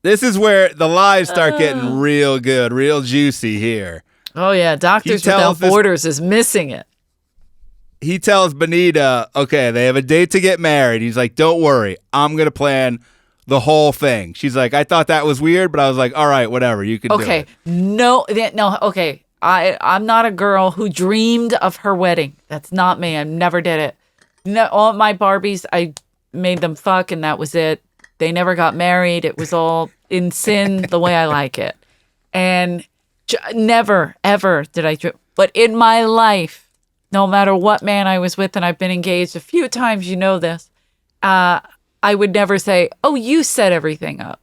S1: This is where the lies start getting real good, real juicy here.
S2: Oh, yeah. Doctors Without Borders is missing it.
S1: He tells Benita, okay, they have a date to get married. He's like, don't worry. I'm going to plan the whole thing. She's like, I thought that was weird, but I was like, all right, whatever. You can do it.
S2: No. Okay. I'm not a girl who dreamed of her wedding. That's not me. I never did it. No, all my Barbies, I made them fuck, and that was it. They never got married. It was all in sin the way I like it. And never, ever did I dream. But in my life, no matter what man I was with, and I've been engaged a few times, you know this, I would never say, oh, you set everything up.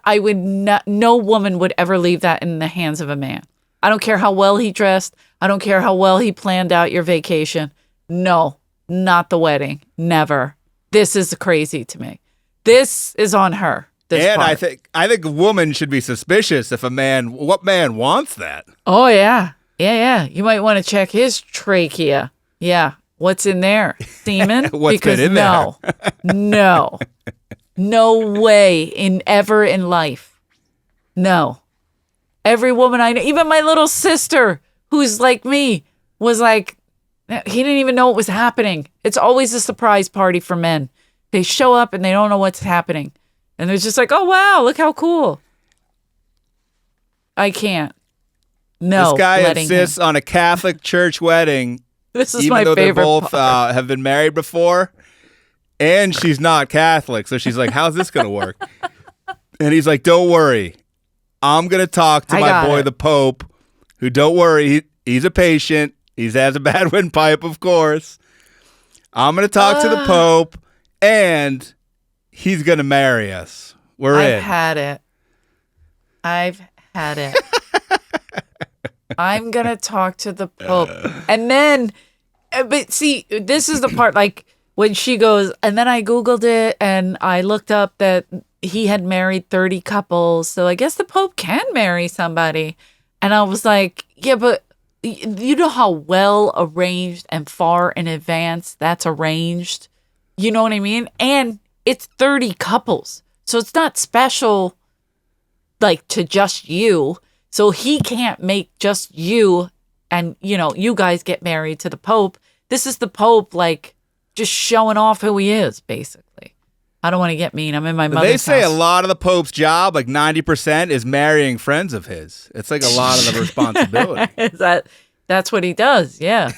S2: I would not, no woman would ever leave that in the hands of a man. I don't care how well he dressed. I don't care how well he planned out your vacation. No, not the wedding. Never. This is crazy to me. This is on her.
S1: And part. I think a woman should be suspicious if what man wants that?
S2: Oh, yeah. Yeah. You might want to check his trachea. Yeah. What's in there? Semen?
S1: What's been in there?
S2: No way ever in life. No. Every woman I know, even my little sister, who's like me, was like, he didn't even know what was happening. It's always a surprise party for men. They show up and they don't know what's happening. And they're just like, oh, wow, look how cool. I can't. No.
S1: This guy insists on a Catholic church wedding.
S2: This is my favorite
S1: even though they both
S2: part.
S1: Have been married before. And she's not Catholic. So she's like, how's this going to work? And he's like, don't worry. I'm going to talk to my boy, the Pope, who, don't worry, he's a patient. He has a bad windpipe, of course. I'm going to talk to the Pope, and he's going to marry us. We're in.
S2: I've had it. I'm going to talk to the Pope. And then, but see, this is the part, like, when she goes, and then I Googled it, and I looked up that he had married 30 couples, so I guess the Pope can marry somebody. And I was like, yeah, but you know how well arranged and far in advance that's arranged? You know what I mean? And it's 30 couples, so it's not special, like, to just you. So he can't make just you and, you guys get married to the Pope. This is the Pope, like, just showing off who he is, basically. I don't want to get mean. I'm in my mother's
S1: They say
S2: house.
S1: a lot of the Pope's job, like 90%, is marrying friends of his. It's like a lot of the responsibility.
S2: That's what he does, yeah.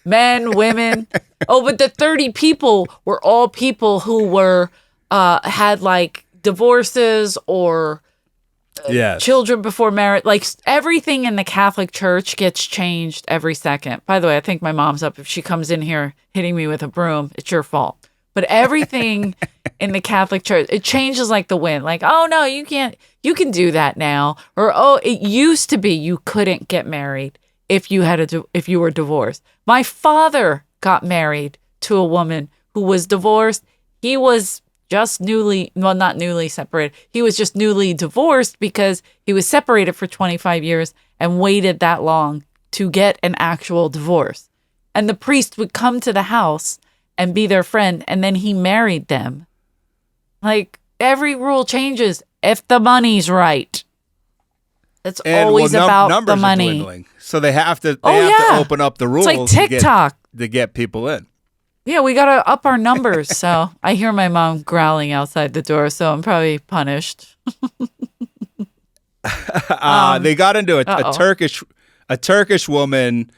S2: Men, women. Oh, but the 30 people were all people who were had like divorces or children before marriage. Like everything in the Catholic Church gets changed every second. By the way, I think my mom's up. If she comes in here hitting me with a broom, it's your fault. But everything in the Catholic Church, it changes like the wind. Like, oh, no, you can't. You can do that now. Or, oh, it used to be you couldn't get married if you were divorced. My father got married to a woman who was divorced. He was just not newly separated. He was just newly divorced because he was separated for 25 years and waited that long to get an actual divorce. And the priest would come to the house and be their friend, and then he married them. Like, every rule changes if the money's right. It's always about the money.
S1: So they have to open up the rules.
S2: It's like TikTok
S1: to get people in.
S2: Yeah, we got to up our numbers. So I hear my mom growling outside the door, so I'm probably punished.
S1: They got into a Turkish woman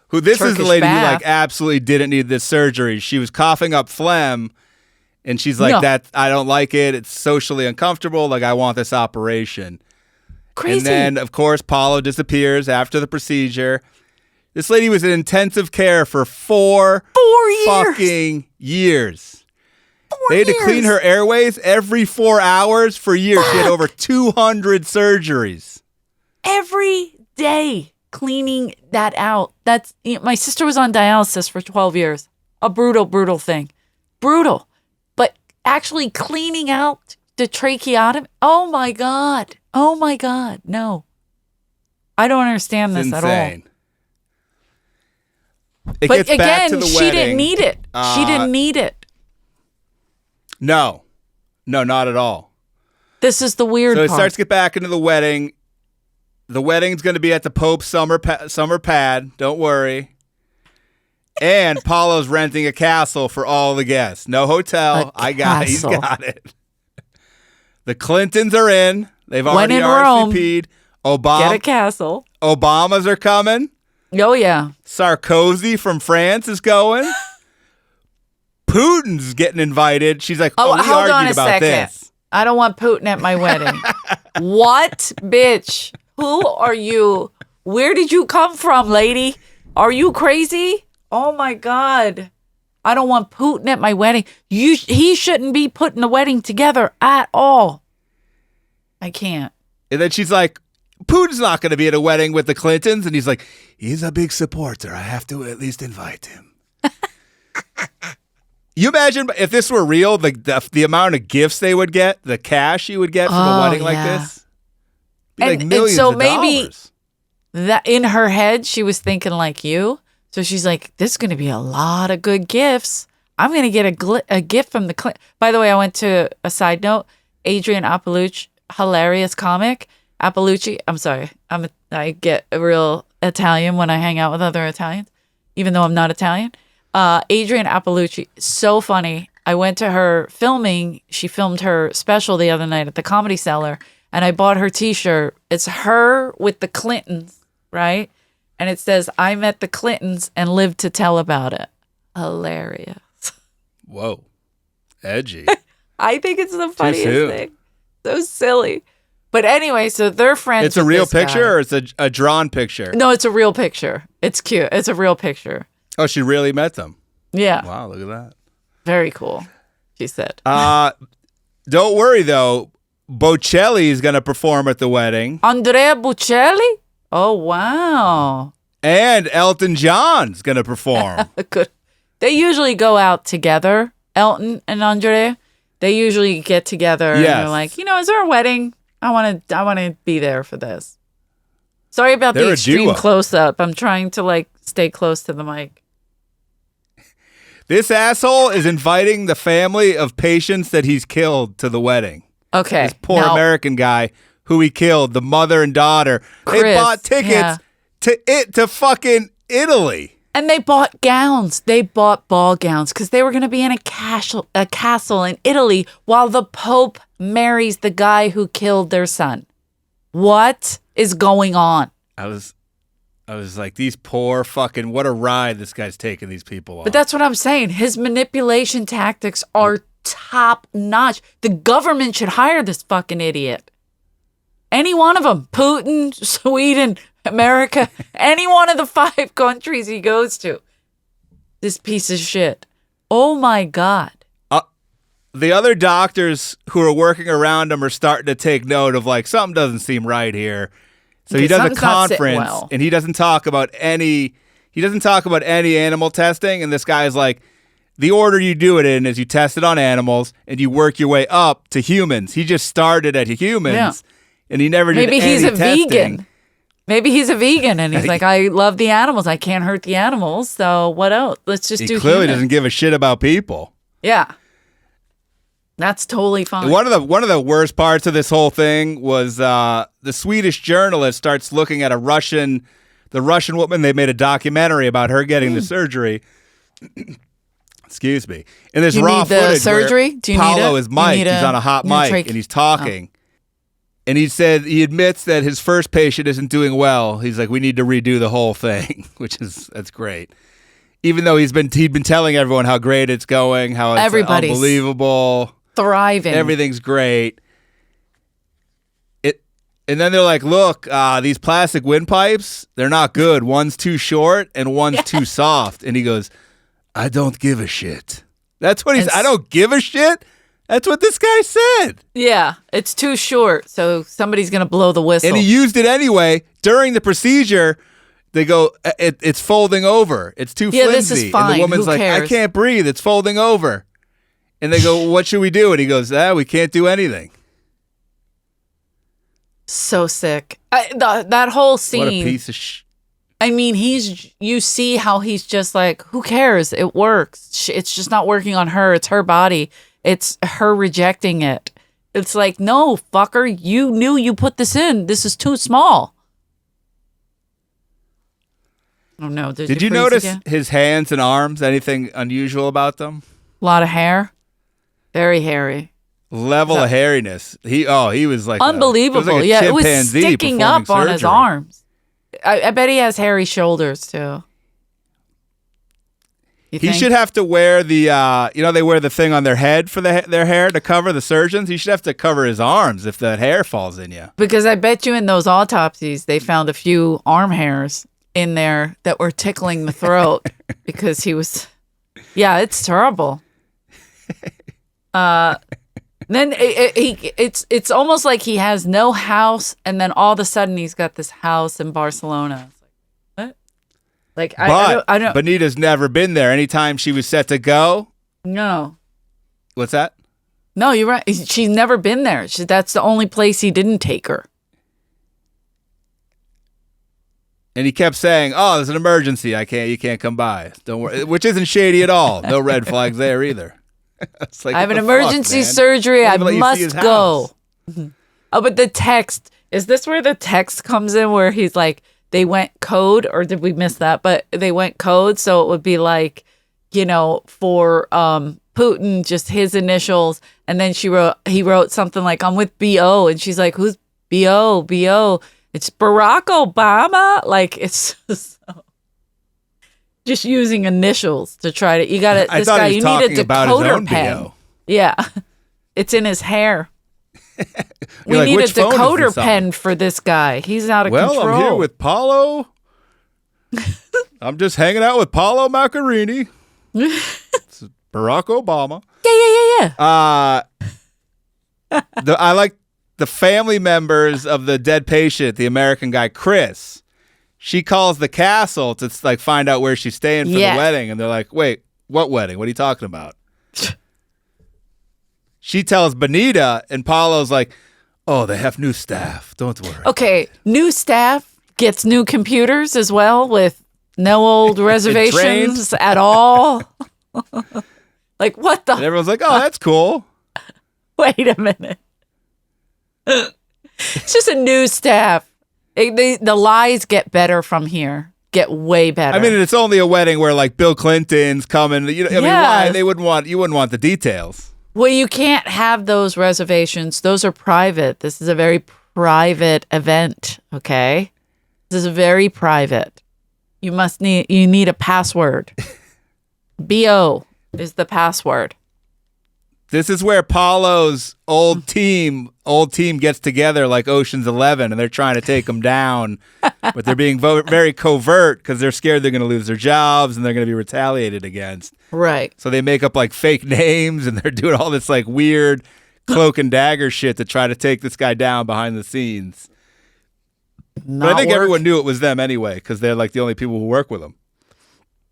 S1: who this is the lady who like absolutely didn't need this surgery. She was coughing up phlegm, and she's like, "That I don't like it. It's socially uncomfortable. Like I want this operation."
S2: Crazy.
S1: And then, of course, Paolo disappears after the procedure. This lady was in intensive care for 4 fucking years. They had to clean her airways every 4 hours for years. She had over 200 surgeries.
S2: Every day cleaning that out. My sister was on dialysis for 12 years. A brutal, brutal thing. Brutal. But actually cleaning out the tracheotomy. Oh my God. No. I don't understand this at all. But again, she didn't need it. She didn't need it.
S1: No, not at all.
S2: This is the weird part.
S1: So it starts to get back into the wedding. The wedding's going to be at the Pope's summer pad. Don't worry. And Paolo's renting a castle for all the guests. No hotel. He's got it. The Clintons are in. They've already RSVP'd.
S2: Get a castle.
S1: Obamas are coming.
S2: Oh, yeah.
S1: Sarkozy from France is going. Putin's getting invited. She's like, we argued about this.
S2: I don't want Putin at my wedding. What? Bitch. Who are you? Where did you come from, lady? Are you crazy? Oh, my God. I don't want Putin at my wedding. He shouldn't be putting the wedding together at all. I can't.
S1: And then she's like, Putin's not going to be at a wedding with the Clintons. And he's like, he's a big supporter. I have to at least invite him. You imagine if this were real, the amount of gifts they would get, the cash you would get from a wedding like this? Like millions of dollars.
S2: That in her head, she was thinking like you. So she's like, "This is going to be a lot of good gifts. I'm going to get a gift from the Clintons." By the way, I went to a side note. Adrian Appalucci, hilarious comic. Appalucci. I'm sorry. I get a real Italian when I hang out with other Italians, even though I'm not Italian. Adrian Appalucci, so funny. I went to her filming. She filmed her special the other night at the Comedy Cellar, and I bought her T-shirt. It's her with the Clintons, right? And it says, "I met the Clintons and lived to tell about it." Hilarious.
S1: Whoa. Edgy.
S2: I think it's the funniest thing. So silly. But anyway, so they're friends.
S1: It's a real picture or it's a drawn picture?
S2: No, it's a real picture. It's cute. It's a real picture.
S1: Oh, she really met them?
S2: Yeah.
S1: Wow, look at that.
S2: Very cool, she said.
S1: Don't worry, though. Bocelli is going to perform at the wedding.
S2: Andrea Bocelli? Oh, wow.
S1: And Elton John's going to perform.
S2: Good. They usually go out together, Elton and Andrea. They usually get together and they're like, is there a wedding? I want to be there for this. Sorry about the extreme close-up. I'm trying to stay close to the mic.
S1: This asshole is inviting the family of patients that he's killed to the wedding.
S2: Okay.
S1: This poor American guy who he killed, the mother and daughter.
S2: Chris,
S1: they bought tickets to fucking Italy.
S2: And they bought gowns. They bought ball gowns because they were going to be in a castle in Italy while the Pope marries the guy who killed their son. What is going on?
S1: I was like, these poor fucking, what a ride this guy's taking these people on.
S2: But that's what I'm saying. His manipulation tactics are top notch. The government should hire this fucking idiot. Any one of them. Putin, Sweden, America, any one of the 5 countries he goes to. This piece of shit. Oh my God.
S1: The other doctors who are working around him are starting to take note of something doesn't seem right here. So he does a conference and he doesn't talk about any animal testing. And this guy's like, the order you do it in is you test it on animals and you work your way up to humans. He just started at humans and he never did any testing. Maybe he's a vegan.
S2: Maybe he's a vegan and he's like, I love the animals. I can't hurt the animals. So what else? Let's just do
S1: He clearly
S2: humans.
S1: doesn't give a shit about people.
S2: Yeah. That's totally fine.
S1: One of the worst parts of this whole thing was the Swedish journalist starts looking at the Russian woman. They made a documentary about her getting the surgery. Excuse me. And there's raw footage
S2: surgery? Do you
S1: Paolo
S2: need it?
S1: is mic'd. He's on a hot mic and he's talking. And he said he admits that his first patient isn't doing well. He's like, we need to redo the whole thing, that's great. Even though he'd been telling everyone how great it's going, how it's unbelievable.
S2: Thriving.
S1: Everything's great. And then they're like, look, these plastic windpipes, they're not good. One's too short and one's too soft. And he goes, I don't give a shit. That's what I don't give a shit? That's what this guy said.
S2: Yeah, it's too short, so somebody's going to blow the whistle.
S1: And he used it anyway. During the procedure, they go, it's folding over. It's too flimsy.
S2: This is fine.
S1: And the woman's like, I can't breathe. It's folding over. And they go, what should we do? And he goes, we can't do anything.
S2: So sick. That whole scene.
S1: What a piece of
S2: I mean, you see how he's just like, who cares? It works. It's just not working on her. It's her body. It's her rejecting it. It's like, no, fucker, you knew you put this in. This is too small. Oh, no.
S1: Did you notice his hands and arms? Anything unusual about them?
S2: A lot of hair. Very hairy.
S1: Level of hairiness. He was like
S2: unbelievable. It was sticking up on his arms. I bet he has hairy shoulders too.
S1: He should have to wear the they wear the thing on their head for their hair to cover the surgeons. He should have to cover his arms if that hair falls in you.
S2: Because I bet you in those autopsies they found a few arm hairs in there that were tickling the throat because he was. Yeah, it's terrible. Then it's almost like he has no house, and then all of a sudden he's got this house in Barcelona. It's like, what? Like I don't.
S1: Benita's never been there. Anytime she was set to go.
S2: No.
S1: What's that?
S2: No, you're right. She's never been there. That's the only place he didn't take her.
S1: And he kept saying, "Oh, there's an emergency. You can't come by. Don't worry." Which isn't shady at all. No red flags there either. It's like,
S2: I have an emergency surgery. I must go. Oh, but the text, is this where the text comes in where he's like, they went code, or did we miss that? But they went code, so it would be like, for Putin, just his initials, and then he wrote something like, I'm with BO, and she's like, who's BO? BO. It's Barack Obama. Like, it's just using initials to try to. You got to. This guy, you need a decoder pen. BO. Yeah, it's in his hair. We need a decoder pen for this guy. He's out of control.
S1: Well, I'm here with Paolo. I'm just hanging out with Paolo Macchiarini. It's Barack Obama.
S2: Yeah.
S1: I like the family members of the dead patient, the American guy, Chris. She calls the castle to like find out where she's staying for the wedding. And they're like, wait, what wedding? What are you talking about? She tells Benita, and Paulo's like, oh, they have new staff. Don't worry.
S2: Okay, new staff gets new computers as well with no old reservations at all. Like, what the?
S1: And everyone's like, oh, that's cool.
S2: Wait a minute. It's just a new staff. The lies get better from here. Get way better.
S1: I mean, it's only a wedding where like Bill Clinton's coming. I mean, why? You wouldn't want the details.
S2: Well, you can't have those reservations. Those are private. This is a very private event. Okay, this is very private. You need a password. BO is the password.
S1: This is where Paulo's old team gets together like Ocean's 11, and they're trying to take him down, but they're being very covert because they're scared they're going to lose their jobs and they're going to be retaliated against.
S2: Right.
S1: So they make up like fake names, and they're doing all this like weird cloak and dagger shit to try to take this guy down behind the scenes. But I think everyone knew it was them anyway because they're like the only people who work with him.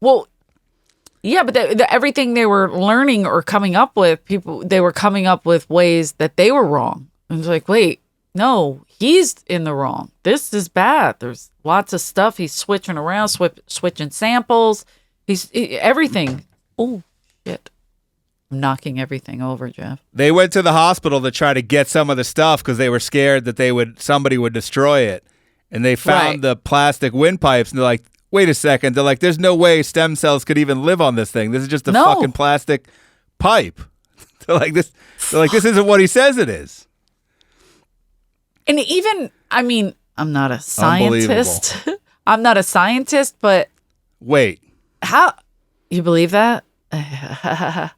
S2: Well, yeah, but everything they were learning or coming up with, they were coming up with ways that they were wrong. And it's like, wait, no, he's in the wrong. This is bad. There's lots of stuff. He's switching around, switching samples. Everything. Oh, shit. I'm knocking everything over, Jeff.
S1: They went to the hospital to try to get some of the stuff because they were scared that somebody would destroy it. And they found the plastic windpipes, and they're like, wait a second. They're like, there's no way stem cells could even live on this thing. This is just a fucking plastic pipe. They're like, this isn't what he says it is.
S2: And even, I mean, I'm not a scientist. I'm not a scientist, but.
S1: Wait.
S2: How? You believe that? I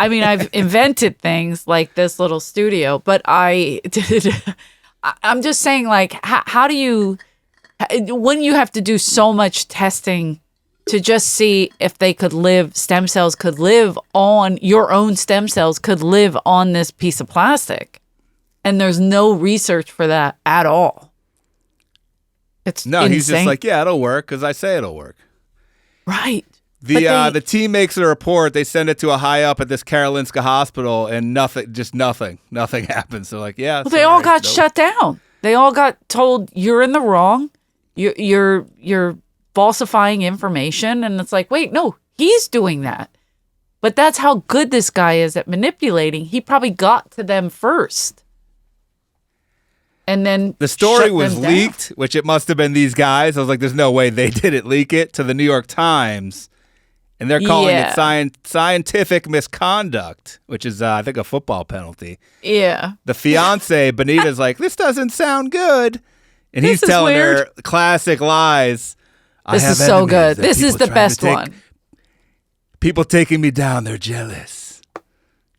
S2: mean, I've invented things like this little studio, but I'm just saying, like, how do you. When you have to do so much testing to just see if stem cells could live on, your own stem cells could live on this piece of plastic. And there's no research for that at all. It's insane.
S1: He's just like, yeah, it'll work because I say it'll work.
S2: Right.
S1: The team makes a report. They send it to a high up at this Karolinska hospital, and nothing happens. They're like, yeah.
S2: Well, they all got shut down. They all got told, you're in the wrong. You're falsifying information, and it's like, wait, no, he's doing that. But that's how good this guy is at manipulating. He probably got to them first, and then
S1: the story was leaked, which it must have been these guys. I was like, there's no way they didn't leak it to the New York Times, and they're calling it scientific misconduct, which is I think a football penalty.
S2: Yeah.
S1: The fiance Benita's like, this doesn't sound good. And he's telling her classic lies.
S2: This is so good. This is the best one.
S1: People taking me down, they're jealous.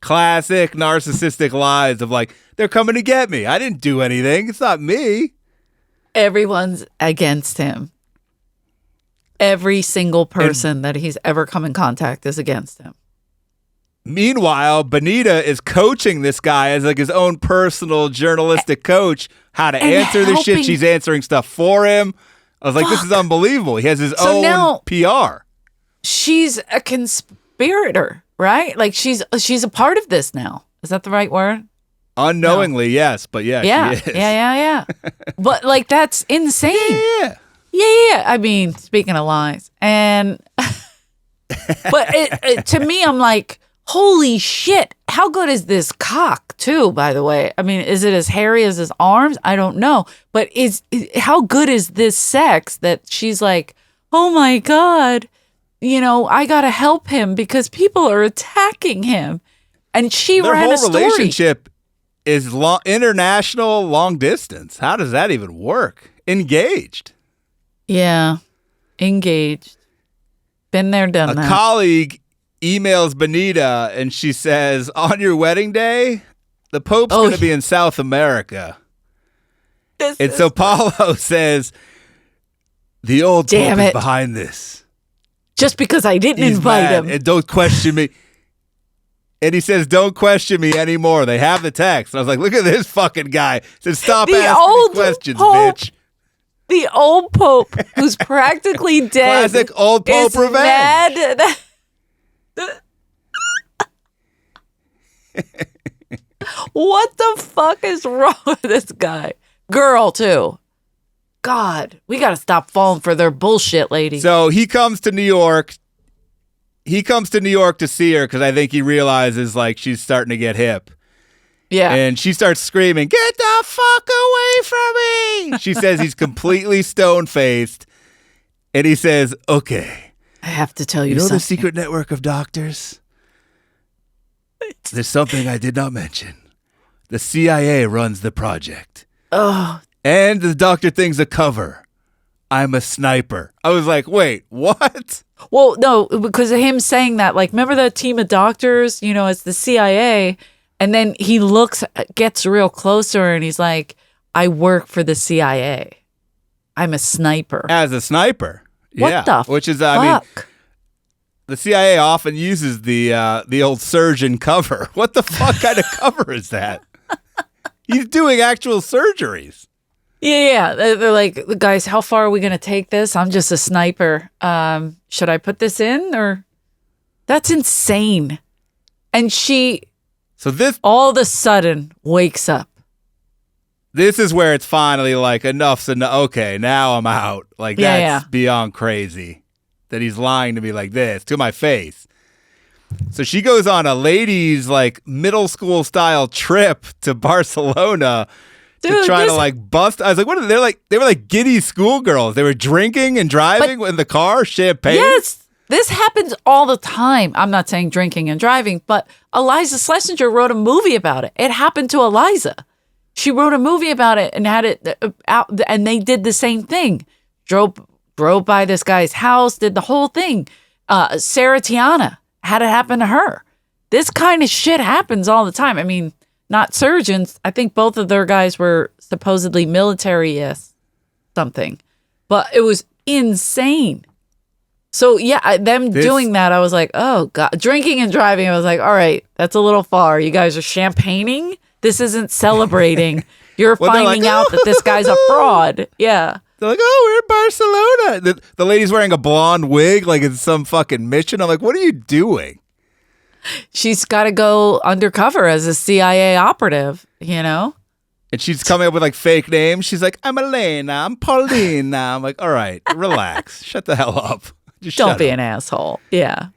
S1: Classic narcissistic lies of like, they're coming to get me. I didn't do anything. It's not me.
S2: Everyone's against him. Every single person that he's ever come in contact is against him.
S1: Meanwhile, Benita is coaching this guy as like his own personal journalistic coach, how to answer this shit. She's answering stuff for him. I was like, this is unbelievable. He has his own PR.
S2: She's a conspirator, right? Like she's a part of this now. Is that the right word?
S1: Unknowingly, yes, but yeah, she is.
S2: Yeah. But like that's insane. Yeah. I mean, speaking of lies, and but to me, I'm like, holy shit! How good is this cock, too? By the way, I mean, is it as hairy as his arms? I don't know, but how good is this sex that she's like, oh my god, I gotta help him because people are attacking him, and she ran a story.
S1: Their whole relationship is international long distance. How does that even work? Engaged.
S2: Yeah, engaged. Been there, done that.
S1: A colleague emails Benita and she says, on your wedding day, the Pope's going to be in South America. So Paolo says, the old Pope is behind this.
S2: Just because I didn't invite him.
S1: And don't question me. And he says, don't question me anymore. They have the text. And I was like, look at this fucking guy. He says, stop asking me questions, bitch.
S2: The old Pope, who's practically dead.
S1: Classic old Pope revenge.
S2: Mad. What the fuck is wrong with this guy? Girl, too. God, we got to stop falling for their bullshit, lady.
S1: So he comes to New York. He comes to New York to see her because I think he realizes like she's starting to get hip.
S2: Yeah.
S1: And she starts screaming, get the fuck away from me. She says he's completely stone-faced. And he says, okay.
S2: I have to tell you
S1: something.
S2: You know
S1: the secret network of doctors? There's something I did not mention. The CIA runs the project.
S2: Oh.
S1: And the doctor thing's a cover. I'm a sniper. I was like, wait, what?
S2: Well, no, because of him saying that. Like, remember that team of doctors? It's the CIA. And then he gets real closer, and he's like, I work for the CIA. I'm a sniper.
S1: As a sniper.
S2: What the
S1: Which is,
S2: fuck?
S1: I mean, the CIA often uses the old surgeon cover. What the fuck kind of cover is that? He's doing actual surgeries.
S2: Yeah. They're like, guys, how far are we going to take this? I'm just a sniper. Should I put this in? Or that's insane. And she...
S1: So this
S2: all of a sudden wakes up.
S1: This is where it's finally like enough's enough. Okay, now I'm out. Like that's beyond crazy that he's lying to me like this to my face. So she goes on a ladies like middle school style trip to Barcelona to try to like bust. I was like, what are they like? They were like giddy schoolgirls. They were drinking and driving in the car, champagne.
S2: Yes. This happens all the time. I'm not saying drinking and driving, but Eliza Schlesinger wrote a movie about it. It happened to Eliza. She wrote a movie about it and had it out, and they did the same thing. Drove by this guy's house, did the whole thing. Sarah Tiana had it happen to her. This kind of shit happens all the time. I mean, not surgeons. I think both of their guys were supposedly military-ish something, but it was insane. So, yeah, doing that, I was like, oh, God. Drinking and driving, I was like, all right, that's a little far. You guys are champagning? This isn't celebrating. You're finding out that this guy's a fraud. Yeah.
S1: They're like, oh, we're in Barcelona. The lady's wearing a blonde wig like it's some fucking mission. I'm like, what are you doing?
S2: She's got to go undercover as a CIA operative,
S1: And she's coming up with like fake names. She's like, I'm Elena. I'm Paulina. I'm like, all right, relax. Shut the hell up. Just
S2: don't be an asshole. Yeah.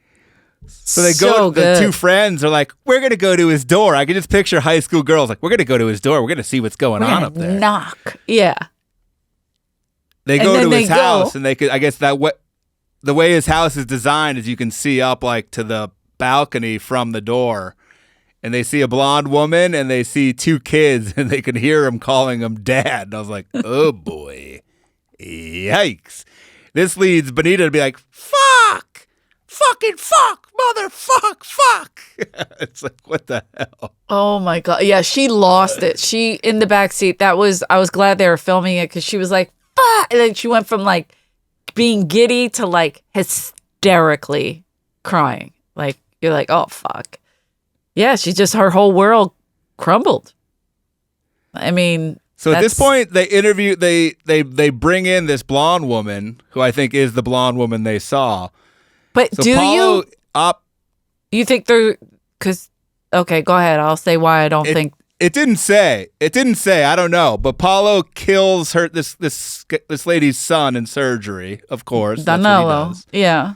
S1: So they go, the two friends are like, we're going to go to his door. I can just picture high school girls like, we're going to go to his door. We're going to see what's going on up there.
S2: Knock. Yeah.
S1: They go to his house and they could, I guess the way his house is designed is you can see up like to the balcony from the door and they see a blonde woman and they see two kids and they can hear him calling him dad. And I was like, oh boy, yikes. This leads Benita to be like, fuck, fucking fuck, motherfuck, fuck. It's like, what the hell?
S2: Oh my God. Yeah, she lost it. She, in the backseat, I was glad they were filming it because she was like, fuck. And then she went from like being giddy to like hysterically crying. Like, you're like, oh, fuck. Yeah, her whole world crumbled. I mean,
S1: so at this point, they bring in this blonde woman who I think is the blonde woman they saw.
S2: But
S1: so Paolo,
S2: you think they're because okay, go ahead. I'll say why I don't think.
S1: It didn't say. I don't know. But Paolo kills this lady's son in surgery. Of course,
S2: Danilo.
S1: That's what he does.
S2: Yeah.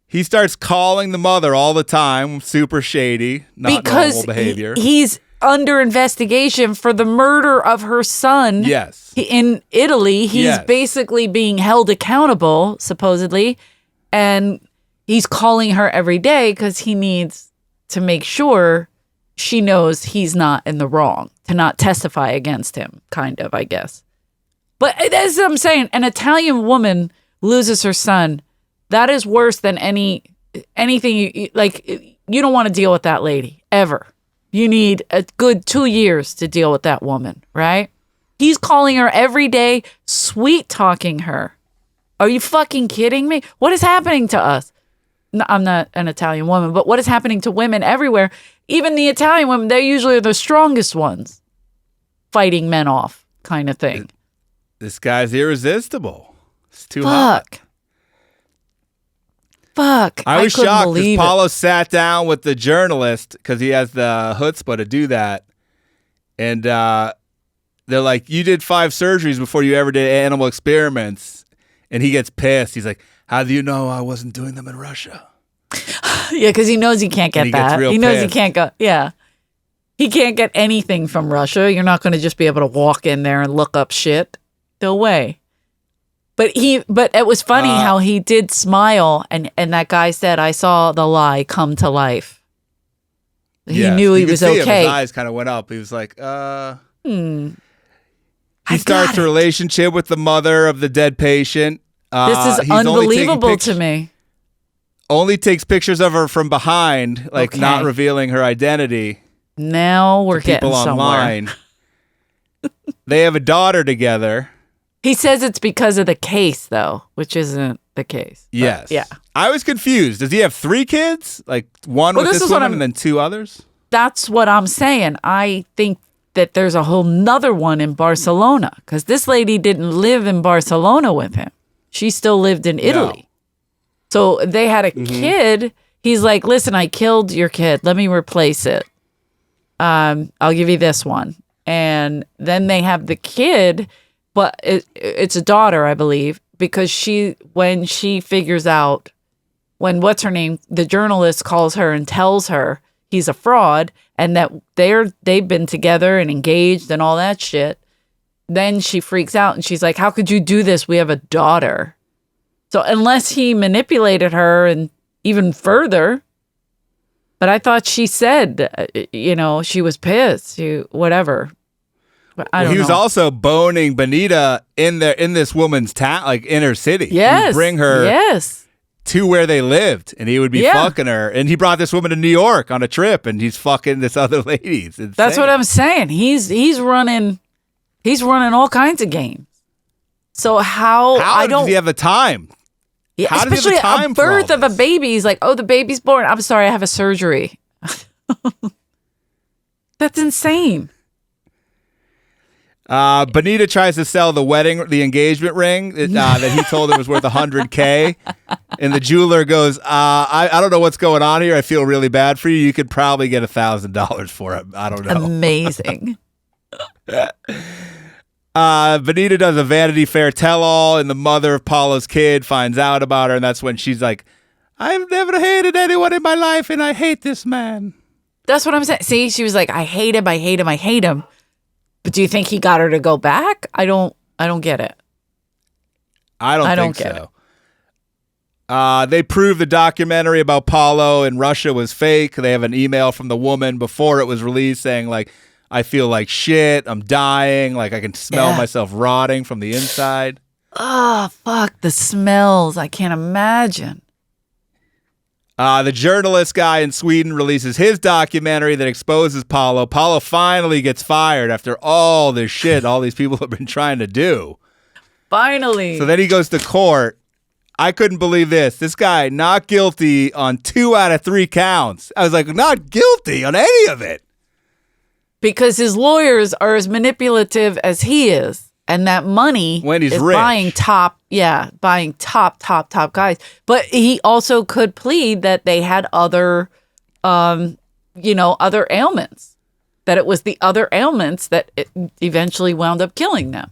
S1: He starts calling the mother all the time. Super shady. Not normal behavior.
S2: He's under investigation for the murder of her son.
S1: Yes.
S2: In Italy, he's basically being held accountable, supposedly, and he's calling her every day because he needs to make sure she knows he's not in the wrong, to not testify against him, kind of, I guess. But as I'm saying, an Italian woman loses her son. That is worse than anything. You don't want to deal with that lady, ever. You need a good 2 years to deal with that woman, right? He's calling her every day, sweet-talking her. Are you fucking kidding me? What is happening to us? No, I'm not an Italian woman, but what is happening to women everywhere? Even the Italian women, they usually are the strongest ones, fighting men off, kind of thing.
S1: This guy's irresistible. It's too hot.
S2: Fuck.
S1: I was shocked because Paolo sat down with the journalist because he has the chutzpah to do that. And they're like, you did 5 surgeries before you ever did animal experiments. And he gets pissed. He's like, how do you know I wasn't doing them in Russia?
S2: Yeah, because he knows he can't get that. He knows he can't go. Yeah. He can't get anything from Russia. You're not going to just be able to walk in there and look up shit. No way. But it was funny how he did smile, and that guy said, I saw the lie come to life. He knew he was okay.
S1: His eyes kind of went up. He was like, He starts a relationship with the mother of the dead patient.
S2: This is unbelievable to me.
S1: Only takes pictures of her from behind, not revealing her identity.
S2: Now we're getting
S1: people online. They have a daughter together.
S2: He says it's because of the case, though, which isn't the case.
S1: Yes.
S2: Yeah.
S1: I was confused. Does he have 3 kids? Like one with this woman and then 2 others?
S2: That's what I'm saying. I think that there's a whole nother one in Barcelona because this lady didn't live in Barcelona with him. She still lived in Italy. No. So they had a kid. He's like, listen, I killed your kid. Let me replace it. I'll give you this one. And then they have the kid. But it's a daughter, I believe, because when she figures out, what's her name, the journalist calls her and tells her he's a fraud and that they've been together and engaged and all that shit, then she freaks out and she's like, how could you do this? We have a daughter. So unless he manipulated her and even further, but I thought she said, she was pissed, whatever.
S1: He was also boning Benita in this woman's town, like inner city.
S2: Yes,
S1: he'd bring her to where they lived, and he would be fucking her. And he brought this woman to New York on a trip, and he's fucking this other lady.
S2: That's what I'm saying. He's running all kinds of games. So how
S1: does he have the time?
S2: Yeah, especially a birth of a baby. He's like, oh, the baby's born. I'm sorry, I have a surgery. That's insane.
S1: Benita tries to sell the engagement ring that he told her was worth $100K, and the jeweler goes, I don't know what's going on here. I feel really bad for you. You could probably get $1,000 for it. I don't know.
S2: Amazing.
S1: Benita does a Vanity Fair tell-all, and the mother of Paolo's kid finds out about her, and that's when she's like, I've never hated anyone in my life, and I hate this man.
S2: That's what I'm saying. See, she was like, I hate him, I hate him, I hate him. But do you think he got her to go back? I don't get it.
S1: I don't think so. They proved the documentary about Paolo in Russia was fake. They have an email from the woman before it was released saying, like, I feel like shit. I'm dying. Like, I can smell myself rotting from the inside.
S2: Oh, fuck. The smells. I can't imagine.
S1: The journalist guy in Sweden releases his documentary that exposes Paolo. Paolo finally gets fired after all this shit all these people have been trying to do.
S2: Finally.
S1: So then he goes to court. I couldn't believe this. This guy not guilty on 2 out of 3 counts. I was like, not guilty on any of it.
S2: Because his lawyers are as manipulative as he is. And that money
S1: when he's
S2: is
S1: rich.
S2: buying top guys. But he also could plead that they had other, other ailments. That it was the other ailments that it eventually wound up killing them.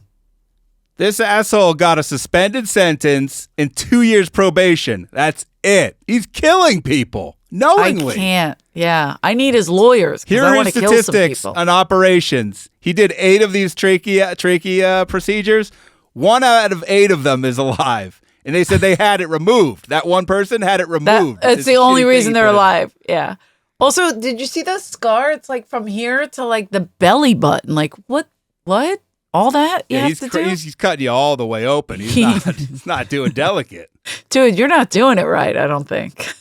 S1: This asshole got a suspended sentence and 2 years probation. That's it. He's killing people knowingly.
S2: I can't. Yeah. I need his lawyers.
S1: Here
S2: I
S1: are his statistics on operations. He did 8 of these trachea procedures. 1 out of 8 of them is alive. And they said they had it removed. That one person had it removed.
S2: That's the only reason they're alive. Yeah. Also, did you see the scar? It's like from here to like the belly button. Like what? All that?
S1: Yeah, he's cutting you all the way open. He's not doing delicate.
S2: Dude, you're not doing it right, I don't think.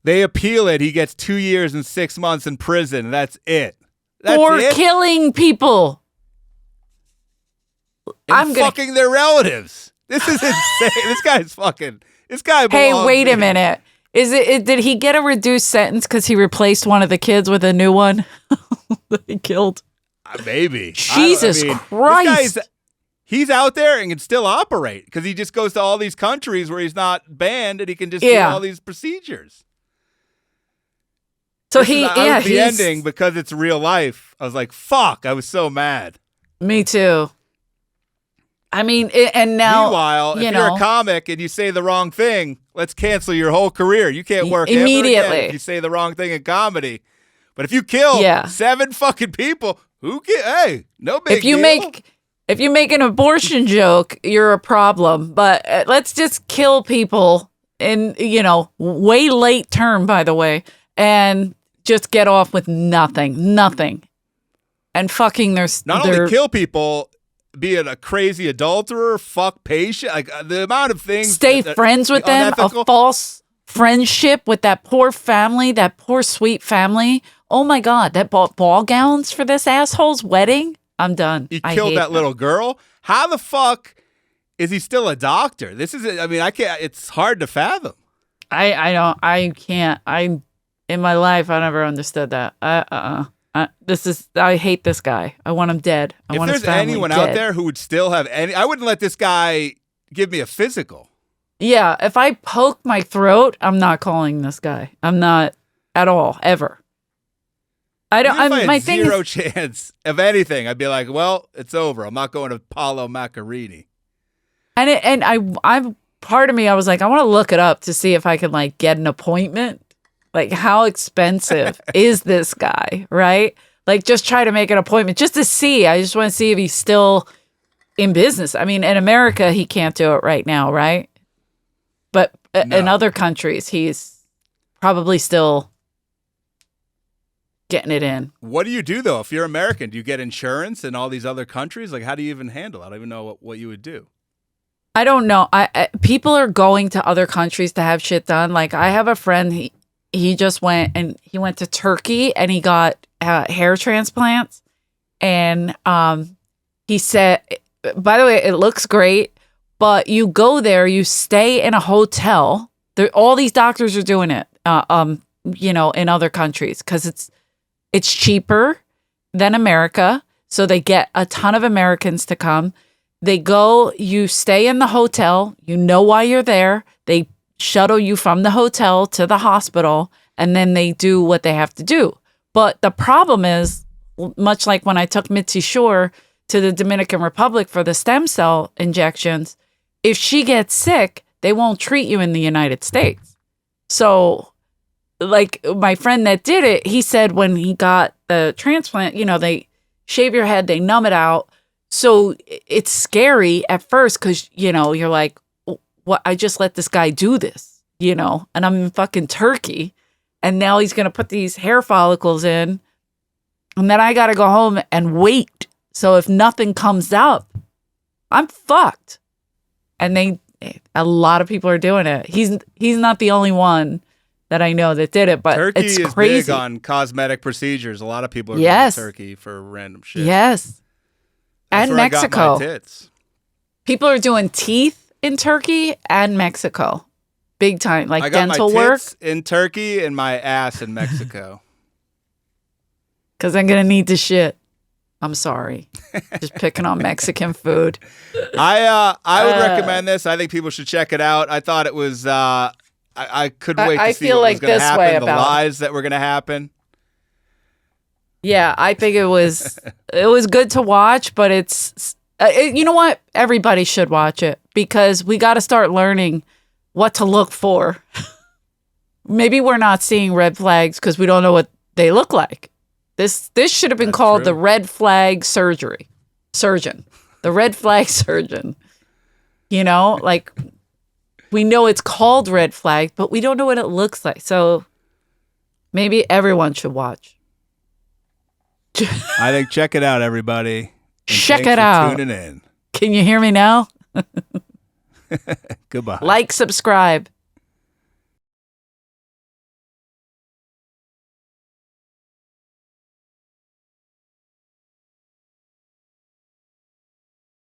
S1: They appeal it. He gets 2 years and 6 months in prison. That's it.
S2: For killing people.
S1: And fucking their relatives. This is insane. This guy
S2: Hey, wait a minute. Did he get a reduced sentence because he replaced one of the kids with a new one that he killed?
S1: Maybe.
S2: Jesus Christ.
S1: He's out there and can still operate because he just goes to all these countries where he's not banned and he can just do all these procedures.
S2: So
S1: the ending, because it's real life, I was like, fuck, I was so mad.
S2: Me too. I mean, and now...
S1: Meanwhile, if you're a comic and you say the wrong thing, let's cancel your whole career. You can't work
S2: immediately
S1: ever again if you say the wrong thing in comedy. But if you kill 7 fucking people... Hey, no big deal.
S2: If you make an abortion joke, you're a problem. But let's just kill people in, way late term, by the way, and just get off with nothing. And fucking
S1: Not only kill people, be it a crazy adulterer, fuck patient, like the amount of things.
S2: Stay friends with them, a false friendship with that poor family, that poor sweet family. Oh my God, that bought ball gowns for this asshole's wedding? I'm done.
S1: He killed that little girl? How the fuck is he still a doctor? I can't, it's hard to fathom.
S2: I can't. In my life, I never understood that. I hate this guy. I want him dead.
S1: If there's anyone out there who would still have I wouldn't let this guy give me a physical.
S2: Yeah, if I poke my throat, I'm not calling this guy. I'm not at all, ever. I don't.
S1: If I had zero chance of anything, I'd be like, "Well, it's over. I'm not going to Paolo Macchiarini."
S2: And I'm part of me. I was like, I want to look it up to see if I can like get an appointment. Like, how expensive is this guy? Right? Like, just try to make an appointment just to see. I just want to see if he's still in business. I mean, in America, he can't do it right now, right? But in other countries, he's probably still getting it in.
S1: What do you do, though? If you're American, do you get insurance in all these other countries? Like, how do you even handle it? I don't even know what you would do.
S2: I don't know. People are going to other countries to have shit done. Like, I have a friend, he just went to Turkey and he got hair transplants. And he said, by the way, it looks great, but you go there, you stay in a hotel. All these doctors are doing it, in other countries because it's cheaper than America. So they get a ton of Americans to come. They go, you stay in the hotel. You know why you're there. They shuttle you from the hotel to the hospital, and then they do what they have to do. But the problem is, much like when I took Mitzi Shore to the Dominican Republic for the stem cell injections, if she gets sick, they won't treat you in the United States. So, like my friend that did it, he said when he got the transplant, they shave your head, they numb it out. So it's scary at first because, you're like, what? I just let this guy do this, and I'm in fucking Turkey. And now he's going to put these hair follicles in. And then I got to go home and wait. So if nothing comes up, I'm fucked. And a lot of people are doing it. He's not the only one that I know that did it, but
S1: Turkey
S2: it's
S1: is
S2: crazy.
S1: Big on cosmetic procedures. A lot of people are going to Turkey for random shit.
S2: Yes.
S1: That's
S2: and
S1: where
S2: Mexico.
S1: I got my tits.
S2: People are doing teeth in Turkey and Mexico. Big time. Like
S1: I got
S2: dental
S1: my
S2: work.
S1: tits in Turkey and my ass in Mexico.
S2: Because I'm going to need the shit. I'm sorry. Just picking on Mexican food.
S1: I would recommend this. I think people should check it out. I thought it was, I couldn't wait to see what was going to happen, the lies that were going to happen.
S2: Yeah, I think it was good to watch, but it's, you know what? Everybody should watch it because we got to start learning what to look for. Maybe we're not seeing red flags because we don't know what they look like. This should have been called the red flag surgeon. The red flag surgeon. You know, like we know it's called red flag, but we don't know what it looks like. So maybe everyone should watch.
S1: I think check it out, everybody. And
S2: check it out.
S1: Tuning in.
S2: Can you hear me now?
S1: Goodbye.
S2: Like, subscribe.